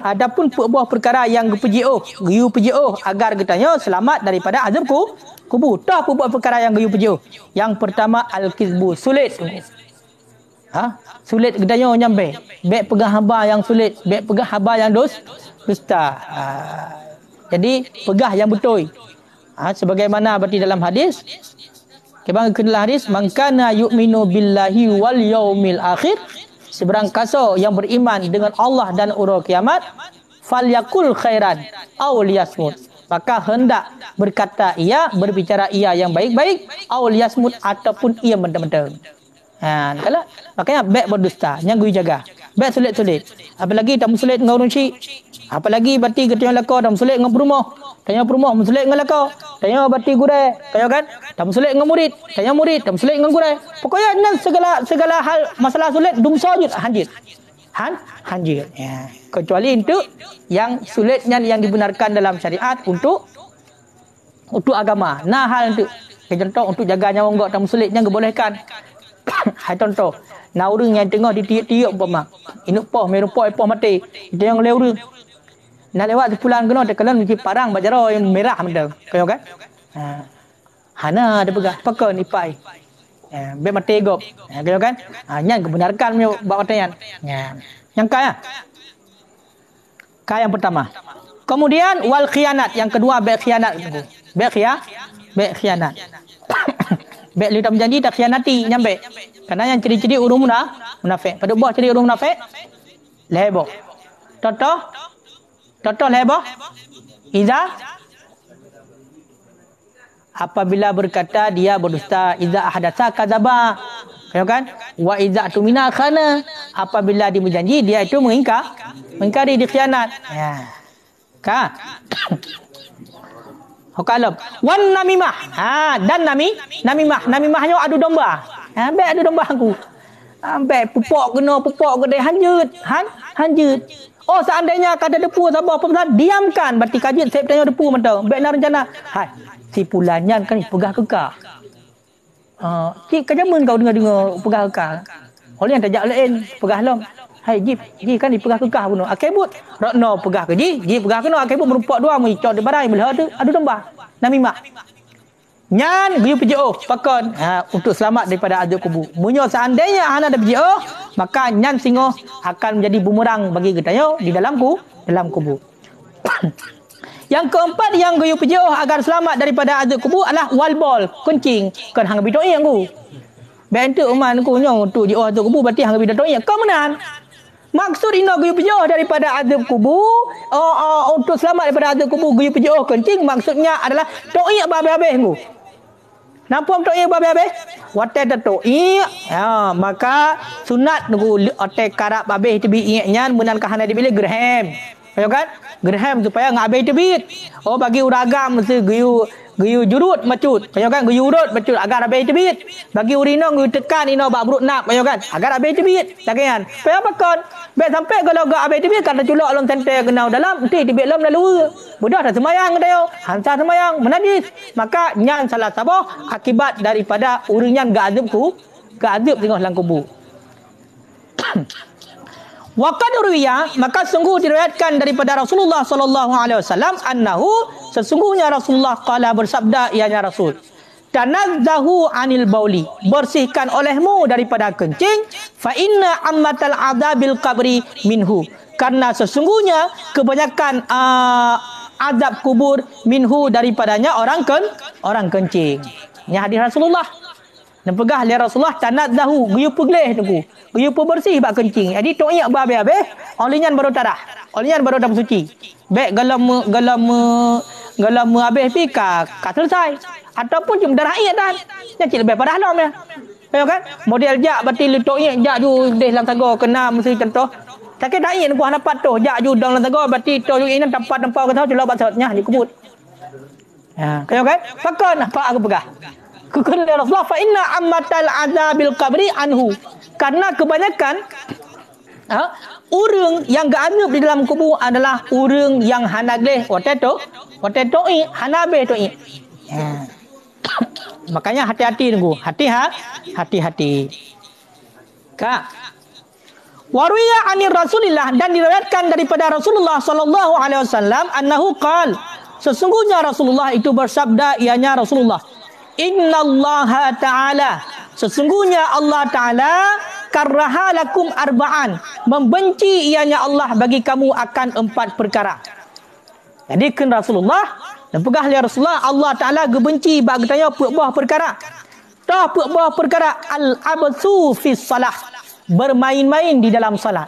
Adapun buah perkara yang geyu pejio agar katanya selamat daripada azab kubur. Tah buah perkara yang geyu pejio. Yang pertama al kizbu, sulit. Sulit katanya nyampe. Baik pegang haba yang sulit, baik pegang haba yang dusta. Jadi pegah yang betul. Sebagaimana berarti dalam hadis, kebang kenal hadis, man kana yu'minu billahi wal yaumil akhir, seberang kaso yang beriman dengan Allah dan hari kiamat, falyakul khairan aw liyasmut, maka hendak berkata ia, berbicara ia yang baik-baik, aw liyasmut, ataupun ia mendem-mendem. Kalau makanya baik berdusta, yang gue jaga. Baik sulit-sulit. Apalagi tak sulit dengan orang syik. Apalagi berarti ketanya laka tak sulit dengan perumah. Tanya perumah sulit dengan laka. Tanya berarti gurai. Tanya kan? Tak sulit dengan murid. Tanya murid tak sulit dengan gurai. Pokoknya dengan segala hal masalah sulit dumsa je hanjir. Hanjir. Ya. Kecuali itu yang sulitnya yang dibenarkan dalam syariat untuk agama. Nah hal itu. Contoh untuk jaga nyawa enggak tak sulitnya dibolehkan. Hai contoh, nak orang yang tengah ditiup umpama. Inuk poh merupoh poh mati. Itu yang lewat. Nak lewat sepulang kena tekalan mesti parang bajaro yang merah mendang. Kau kan? Hana ada pegah pakai nipai. Be mati gop. Kau kan? Yang kebenarkan punya bab pertanyaan. Yang kaya. Kaya yang pertama. Kemudian wal khianat, yang kedua be khianat. Be khianat. Baik lu tak berjanji tak khianati nyampe. Karena yang ciri-ciri orang munafik. Pada buah ciri orang munafik leheboh. Toto leheboh. Iza apabila berkata dia berdusta, iza ahdatsa kadzaba. Ya kan? Wa iza tumina khana, apabila dia berjanji dia itu mengingkari dikhianat. Ya. Ka. Hokalab wan namimah, dan namimahnya adu domba. Ambek adu domba aku. Ambek pupok gede hanjut. Oh seandainya kada depu sabar apa diamkan, berarti kajit saya tanya depu mentau. Ambek nak rencana. Hai, si pulanyan kan pegah kekah. Cik kajamun kau dengar pegah kekah. Oleh yang tajak lain pegah lom. Hai ji kan dipegah kekah bunuh. Akebut rokno pegah ke ji pegah kena akebut merumpak dua mu cok di barai belah tu adu domba. Namimah. Nyan biu PJO pakon untuk selamat daripada azab kubur. Munyo seandainya hana ada PJO, maka nyan singo akan menjadi bumerang bagi kita di dalam kubur. Yang keempat yang guyu PJO agar selamat daripada azab kubur adalah walbol, kencing. Kan hang bidoi aku. Bentuk uman ku nyong untuk di azab kubur berarti hang bidoi kau menan. Maksud ina guyu pejauh daripada azab kubur, untuk selamat daripada azab kubur guyu pejauh kencing, maksudnya adalah to'ik habis-habis ku. Nampak to'ik habis-habis? Watai to'ik, maka sunat nunggu otek karab habis itu bi'iknya menan kahana dibili gerhem. Ya kan? Gerhem supaya ngak habis tebit. Oh bagi uragam mesti guyu jurut macut. Ya kan? Guyu urut macut agar habis tebit. Bagi urino guyu tekan ino bak brut nak, ya kan? Agar habis tebit. Lakian. Supaya apa kon? Baik sampai kalau gak habis tebit kata culak lom sente kenau dalam, nanti tebit lom lalu. Budak dah semayang dia. Hantar semayang menajis. Maka nyan salah sabah akibat daripada urinyan gak azab tengok dalam kubur. Waqad ruwiya, maka sungguh diriwayatkan daripada Rasulullah sallallahu alaihi wasallam annahu, sesungguhnya Rasulullah qala bersabda ianya Rasul, tanazzahu anil bauli, bersihkan olehmu daripada kencing, fa inna ammatal adzabil qabri minhu, karena sesungguhnya kebanyakan azab kubur minhu, daripadanya orang kencing. Ini hadis Rasulullah. Dan pegah li Rasulullah tanazzahu, guyu pegleh tu, guyu bersih bak kencing. Jadi tok yak habis-habis, olinyan baru tadah. Olinyan baru dah bersuci. Baik galam habis pi ka selesai. Ataupun cuma darah ayat dah. Yang lebih pada halam ya. Tahu kan? Model jak berarti letok jak ju deh lang tago kena mesti contoh. Tak kira ayat ku hanapat tu jak ju dang lang tago berarti tu ini tempat-tempat ke tahu jelas batsatnya dikubut. Ha, tahu kan? Pakon apa aku pegah. Kukul Rasulullah fa inna ammatal azabil qabri anhu. Karena kebanyakan urang yang gaanub di dalam kubur adalah urang yang hanagleh wateto hanabe to. Makanya hati-hati tunggu. Hati-hati. Kak. Waruya anir Rasulillah, dan diriwayatkan daripada Rasulullah sallallahu alaihi wasallam annahu qala, sesungguhnya Rasulullah itu bersabda, ianya Rasulullah, innallaha ta'ala, sesungguhnya Allah Ta'ala karraha lakum arba'an, membenci ianya Allah bagi kamu akan 4 perkara. Jadi kan Rasulullah dan pegah li Rasulullah, Allah Ta'ala gebenci bagi tanya buah perkara. Dah buah perkara al-absu fi salah, bermain-main di dalam salat.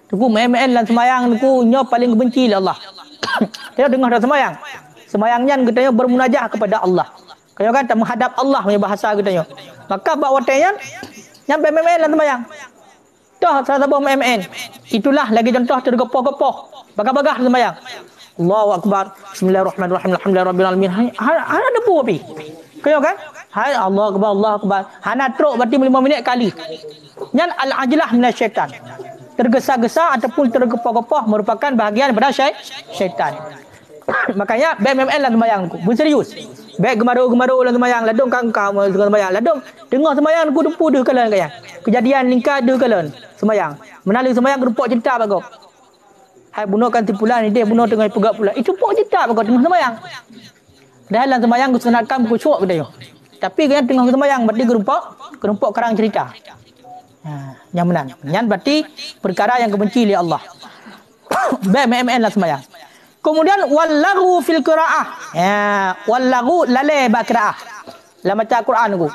Tuku main-main dalam sembahyang tuku nyo paling gebenci li Allah. Dia dengar dah sembahyang. Sembahyangnya katanya bermunajah kepada Allah. Kaya kan menghadap Allah punya bahasa katanya. Maka bak watenya nyampe main-main dalam sembahyang. Dah salah satu main-main. Itulah lagi contoh tergepoh-gepoh. Bagah-bagah sembahyang. Allahu Akbar. Bismillahirrahmanirrahim. Alhamdulillahirabbil alamin. Ada debu api. Kaya kan? Hai Allah Akbar, Allah Akbar. Hana truk berarti 5 minit kali. Yang al-ajlah minasyaitan. Tergesa-gesa ataupun tergepoh-gepoh merupakan bahagian daripada syaitan. Makanya BMMN lah sembahyang ku. Berserius. Baik gemaru-gemaru lah sembahyang, ladung kangkau sembahyang, ladung dengar sembahyang ku depu dah kalian kaya. Kejadian lingkar dah kalian sembahyang. Menaling sembahyang gerupok cerita bagok. Hai bunuh kan tipulan ni dia bunuh tengah pegak pula. Itu pok cerita bagok tengah sembahyang. Dalam sembahyang ku sunatkan khusyuk kita yo. Tapi kan tengah sembahyang berarti gerupok karang cerita. Yang menang. Yang berarti perkara yang kebenci oleh Allah. BMMN lah sembahyang. Kemudian wallahu fil qiraah. Wallahu lalai ba qiraah. Dalam baca Quran aku.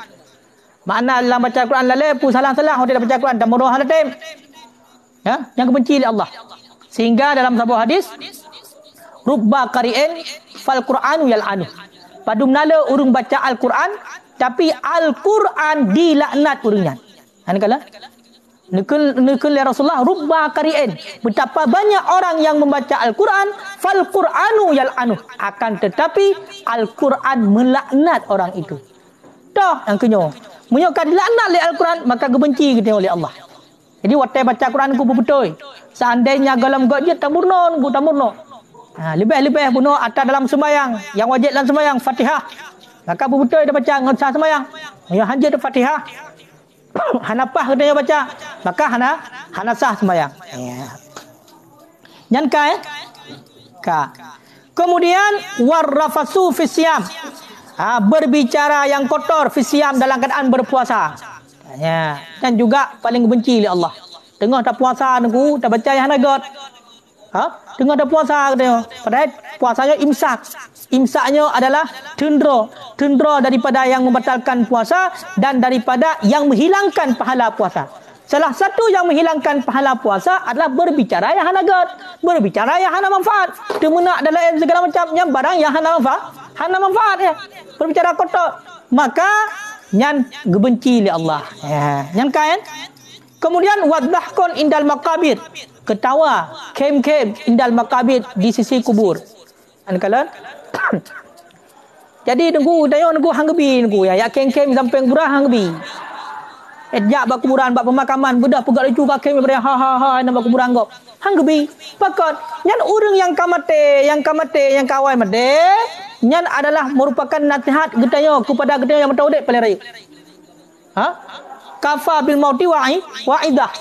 Makna dalam baca Quran lalai pu salah-salah dia baca Quran tamurah halatim. Ya, yang kebenci oleh Allah. Sehingga dalam sebuah hadis rubba qari'in fal Qur'anu yal'anu. Padumnala urang baca Al-Quran tapi Al-Quran dilaknat urangnya. Kala Nekul Rasulullah rubba qari'in, betapa banyak orang yang membaca Al-Quran fal Qur'anu yal'anu, akan tetapi Al-Quran melaknat orang itu. Dah yang kenyo menyokkan dilaknat oleh Al-Quran maka gebenci kita oleh Allah. Jadi waktu baca Quran ku betul. Seandainya galam gojit tamurno ku tamurno. Lebih-lebih bunuh atas dalam sembahyang, yang wajib dalam sembahyang Fatihah. Maka betul dia baca ngesah sembahyang. Yang hanya ada Fatihah. Hanapah katanya baca, maka hana sah sembahyang. Yang ka. Kemudian warrafasu fi siyam. Berbicara yang kotor fi siyam dalam keadaan berpuasa. Dan juga paling benci oleh Allah. Tengah tak puasa nunggu, tak baca yang nagot. Tengah tak puasa katanya. Padahal puasanya imsak. Imsaknya adalah tundra daripada yang membatalkan puasa dan daripada yang menghilangkan pahala puasa. Salah satu yang menghilangkan pahala puasa adalah berbicara yang hanagat, berbicara yang hana manfaat. Temenak dalam segala macamnya barang yang hana manfaat ya. Berbicara kotor. Maka nyan gebenci oleh Allah. Nyan kain. Kemudian wadhahkun indal maqabir. Ketawa, kem-kem indal maqabir di sisi kubur. Kala jadi nunggu hang gebi nunggu ya kem-kem sampai kurang hang gebi. Jak bak kuburan bak pemakaman budak pegat lucu ka kem ber ha nama kuburan go. Hang gebi. Pakot nyan urang yang kamate, yang kawai made, nyan adalah merupakan nasihat gedayo kepada gedayo yang bertauhid paling raya. Kafa bil mauti wa'idah.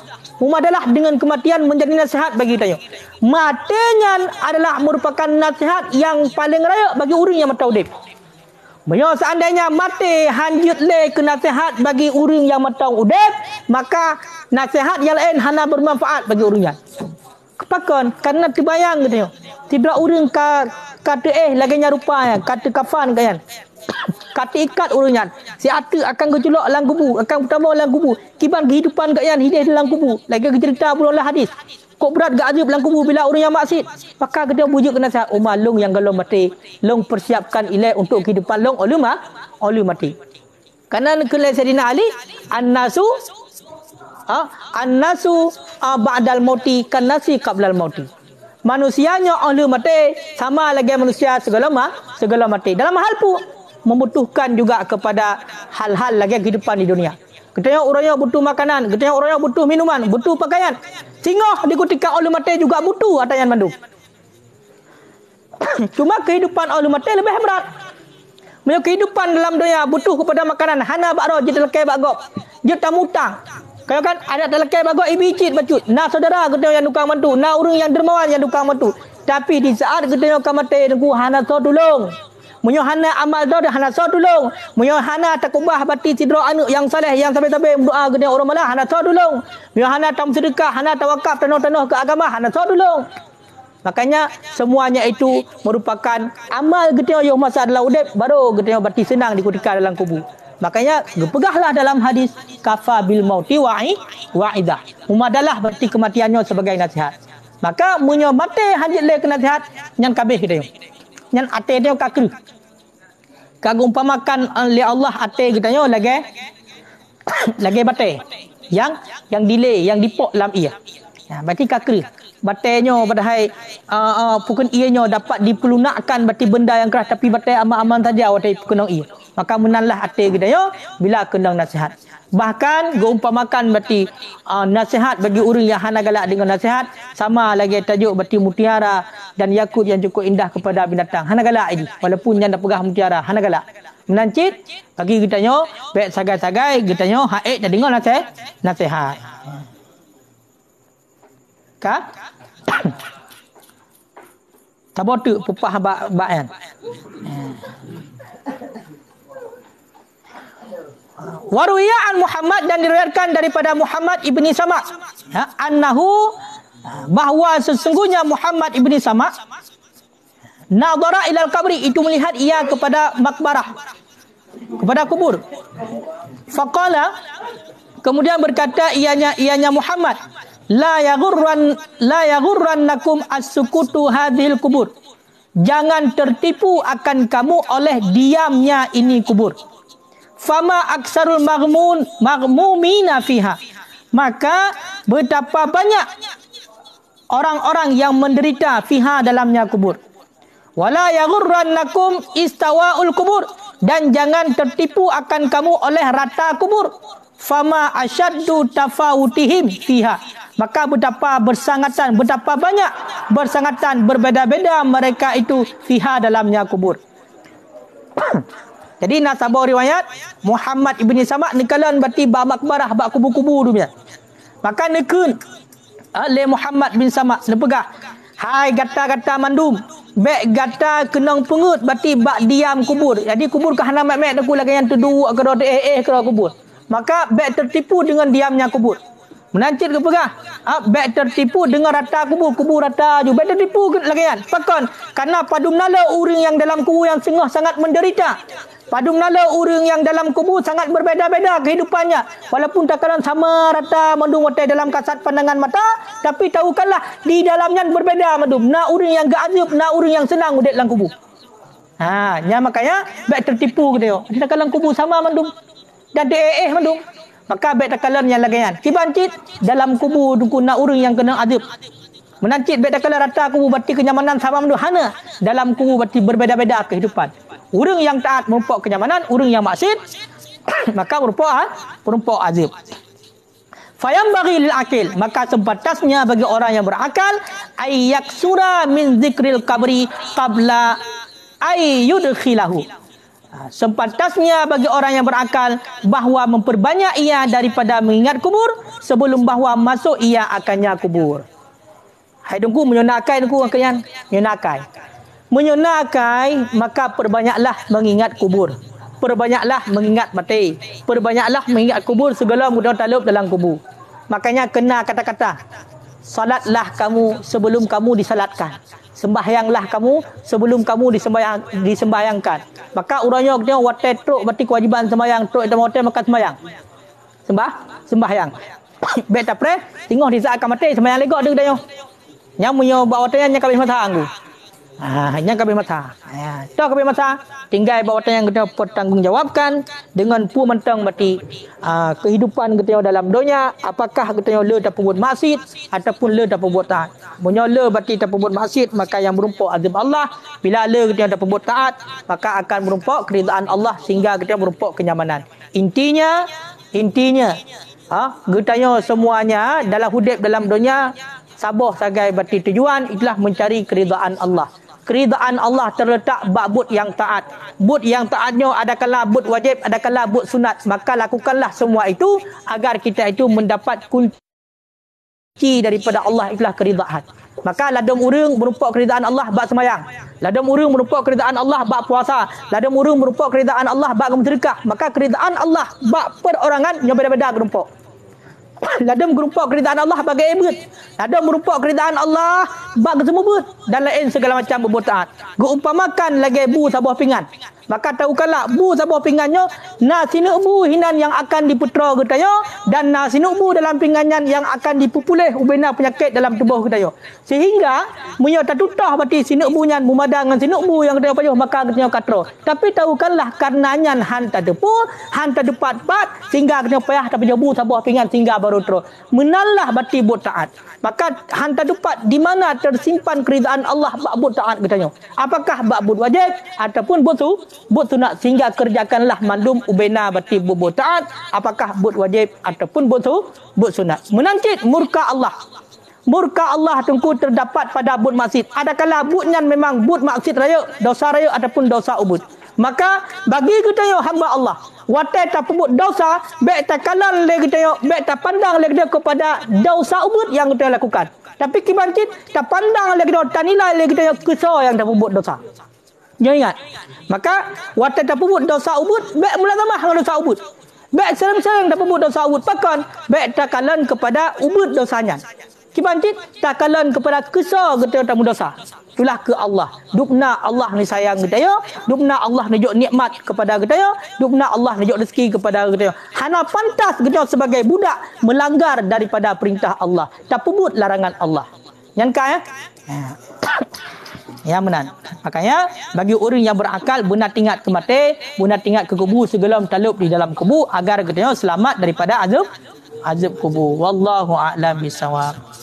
Adalah dengan kematian menjadi nasihat bagi kita. Matinya adalah merupakan nasihat yang paling raya bagi orang yang bertauhid. Menyo seandainya mati hanjut le ke nasihat bagi orang yang matang udep, maka nasihat yang lain hana bermanfaat bagi orang yang. Kepakan karena terbayang gitu. Tidak orang kata lagi nyarupanya, kata kafan kan. Kata ikat urunyan. Si ata akan gejolak dalam kubur, akan bertambah dalam kubur. Kiban kehidupan kat yan hidup dalam kubur. Lagi cerita pula lah hadis. Kok berat gak azab dalam kubur bila orang yang maksud. Maka kita bujuk kena nasihat. Umar long yang kalau mati, long persiapkan ilai untuk kehidupan long oleh mati. Karena kelai Sayyidina Ali, an-nasu ba'dal mauti kan nasi qablal mauti. Manusianya oleh mati sama lagi manusia segala mati. Dalam hal pun membutuhkan juga kepada hal-hal lagi kehidupan di dunia. Katanya orangnya butuh makanan, katanya orangnya butuh minuman, butuh pakaian. Singoh di ketika oleh mati juga butuh atayan mandu. Cuma kehidupan oleh mati lebih berat. Punya kehidupan dalam dunia butuh kepada makanan. Hana bakro jadi lekai bagop. Dia tamutang. Kalau kan ada lekai bagop ibicit bacut. Nah saudara katanya yang tukang mantu, nah orang yang dermawan yang tukang mantu. Tapi di saat katanya kau mati nunggu hana so tolong. Munyo hana amal dah hana so tolong. Munyo hana takubah bati sidro anu yang saleh yang sampai-sampai berdoa gede orang malah hana so tolong. Munyo hana tam sedekah, hana tawakaf tanah-tanah ke agama hana so tolong. Makanya semuanya itu merupakan amal gede yang masa dalam udep baru gede bati senang dikutika dalam kubur. Makanya pegahlah dalam hadis kafa bil mauti wa'idah. Umadalah berarti kematiannya sebagai nasihat. Maka munyo mati hanjit le ke nasihat nyan kabeh kita yo. Nyan ate dia kakru. Kagumpamakan oleh Allah ate kita yo lagi bate. Yang delay, yang dipok dalam ia. Ya, berarti kakru. Batenya padahal pukun ianya dapat dipelunakkan berarti benda yang keras tapi batai aman-aman saja watai pukun ia. Maka menanlah hati kita yo bila kendang nasihat. Bahkan geumpamakan berarti nasihat bagi orang yang hana galak dengan nasihat sama lagi tajuk berarti mutiara dan yakut yang cukup indah kepada binatang. Hana galak ini walaupun yang dah pegah mutiara hana galak. Menancit bagi kita yo baik sagai-sagai kita yo haid dan dengar nasihat. Ka? Tabotu pupah bak kan. Waruya an Muhammad dan diriwayatkan daripada Muhammad ibni Sama annahu bahwa sesungguhnya Muhammad ibni Sama nadhara ilal qabri itu melihat ia kepada makbarah kepada kubur. Faqala kemudian berkata ianya Muhammad la yaghurrannakum as-sukutu hadhil kubur. Jangan tertipu akan kamu oleh diamnya ini kubur. Fama aksarul maghmumina fiha. Maka betapa banyak orang-orang yang menderita fiha dalamnya kubur. Wala yaghurrannakum istawaul kubur. Dan jangan tertipu akan kamu oleh rata kubur. Fama asyaddu tafawutihim fiha. Maka betapa bersangatan, betapa banyak bersangatan, berbeda-beda mereka itu fiha dalamnya kubur. Jadi nasabah riwayat Muhammad ibni Sama nekalan berarti ba makbarah ba kubur-kubur tu punya. Maka nekun le Muhammad bin Sama lepegah. Hai gata-gata mandum, bek gata kenang pengut berarti ba diam kubur. Jadi kubur ke hana mek-mek aku lagi yang terdua ke roda ke kubur. Maka bek tertipu dengan diamnya kubur. Menancit ke pegah. Bek tertipu dengan rata kubur rata juga. Bek tertipu lagi kan. Pakon. Karena padum nala orang yang dalam kubur yang sengah sangat menderita. Padum nala orang yang dalam kubur sangat berbeza-beza kehidupannya. Walaupun takaran sama rata mandum watai dalam kasat pandangan mata. Tapi tahukanlah di dalamnya berbeza mandum. Na orang yang gazib, na orang yang senang udik dalam kubur. Makanya bek tertipu kita yo. Kita dalam kubur sama mandum. Dan mandum. Maka baik takalan yang lagayan. Kibancit dalam kubur dukuna orang yang kena azab. Menancit baik takalan rata kubur berarti kenyamanan sama mendu hana. Dalam kubur berarti berbeza-beza kehidupan. Orang yang taat merupakan kenyamanan, orang yang maksiat maka merupakan azab. Fayam bagi lil akil, maka sebatasnya bagi orang yang berakal ayyak surah min zikril qabri qabla ayyudkhilahu. Sepantasnya bagi orang yang berakal bahawa memperbanyak ia daripada mengingat kubur sebelum bahawa masuk ia akannya kubur. Hai dengku menyonakai dengku kalian, menyonakai. menyenakai, maka perbanyaklah mengingat kubur. Perbanyaklah mengingat mati. Perbanyaklah mengingat kubur, segala mudah talup dalam kubur. Makanya kena kata-kata, salatlah kamu sebelum kamu disalatkan. Sembahyanglah kamu sebelum kamu disembahyangkan. Maka urangnya kata watai truk berarti kewajiban sembahyang, truk itu watai maka sembahyang. Sembahyang. Baik tak pre, tengok di saat akan mati sembahyang legok dia kata. Yang punya bawa tanya kabin mata anggu. Hanya kabin mata. Tahu kabin mata, tinggal bawa tanya yang kita pertanggungjawabkan dengan pu mentang berarti kehidupan kita dalam dunia, apakah kita le tak buat maksiat ataupun le tak buat taat. Punya le berarti tak buat maksiat, maka yang berumpak azab Allah. Bila le kita tak buat taat, maka akan berumpak keridaan Allah sehingga kita berumpak kenyamanan. Intinya getanya semuanya dalam hidup dalam dunia sabah sagai berarti tujuan itulah mencari keridaan Allah. Keridaan Allah terletak bab but yang taat. But yang taatnya adakala but wajib, adakala but sunat. Maka lakukanlah semua itu agar kita itu mendapat kunci daripada Allah, itulah keridaan. Maka ladam urang merupakan keridaan Allah bab sembahyang. Ladam urang merupakan keridaan Allah bab puasa. Ladam urang merupakan keridaan Allah bab bersedekah. Maka keridaan Allah bab perorangan yang berbeza gerumpak. Ladam gerumpak keridaan Allah bagi ibad. Ladam merupakan keridaan Allah bagi semubut dan lain segala macam berbuat taat. Geumpamakan lagi bu sabah pinggan. Maka tahukanlah bu sabah pinggannya nasi bu hinan yang akan diputra getanya dan nasi bu dalam pinggannya yang akan dipupulih ubena penyakit dalam tubuh getanya. Sehingga munyo tatutah berarti sinuk bunyan mumadang dengan sinuk bu yang getanya payuh maka getanya katro. Tapi tahukanlah karenanya han tadepu, han tadepat pat sehingga getanya payah tapi bu sabah pinggan sehingga baru tro. Menallah berarti buat taat. Maka han tadepat di mana tersimpan keridaan Allah bab buat taat getanya. Apakah bab buat wajib ataupun buat sunat sehingga kerjakanlah mandum ubena berarti buat taat, apakah buat wajib ataupun buat sunat. Menancit murka Allah. Murka Allah tengku terdapat pada buat maksiat. Adakala buatnya memang buat maksiat raya, dosa raya ataupun dosa ubud. Maka bagi kita yo hamba Allah, watai tak buat dosa, baik tak kalan le kita yo, baik tak pandang le kita kepada dosa ubud yang kita lakukan. Tapi kibancit tak pandang le kita, tak nilai le kita yo kesal yang tak buat dosa. Jangan ingat. Maka watak tak buat dosa ubud, baik mula tambah dengan dosa ubud. Baik serem-serem tak buat dosa ubud, pakan baik takalan kepada ubud dosanya. Kibantit takalan kepada kesal kita tak dosa. Itulah ke Allah. Dupna Allah ni sayang kita ya. Dupna Allah ni jok nikmat kepada kita ya. Dupna Allah ni jok rezeki kepada kita ya. Hana pantas kita sebagai budak melanggar daripada perintah Allah, tak buat larangan Allah. Yang kaya? Ya benar. Makanya bagi orang yang berakal benar tingkat ke mati, benar tingkat ke kubur sebelum talup di dalam kubur agar kita selamat daripada azab kubur. Wallahu a'lam bisawab.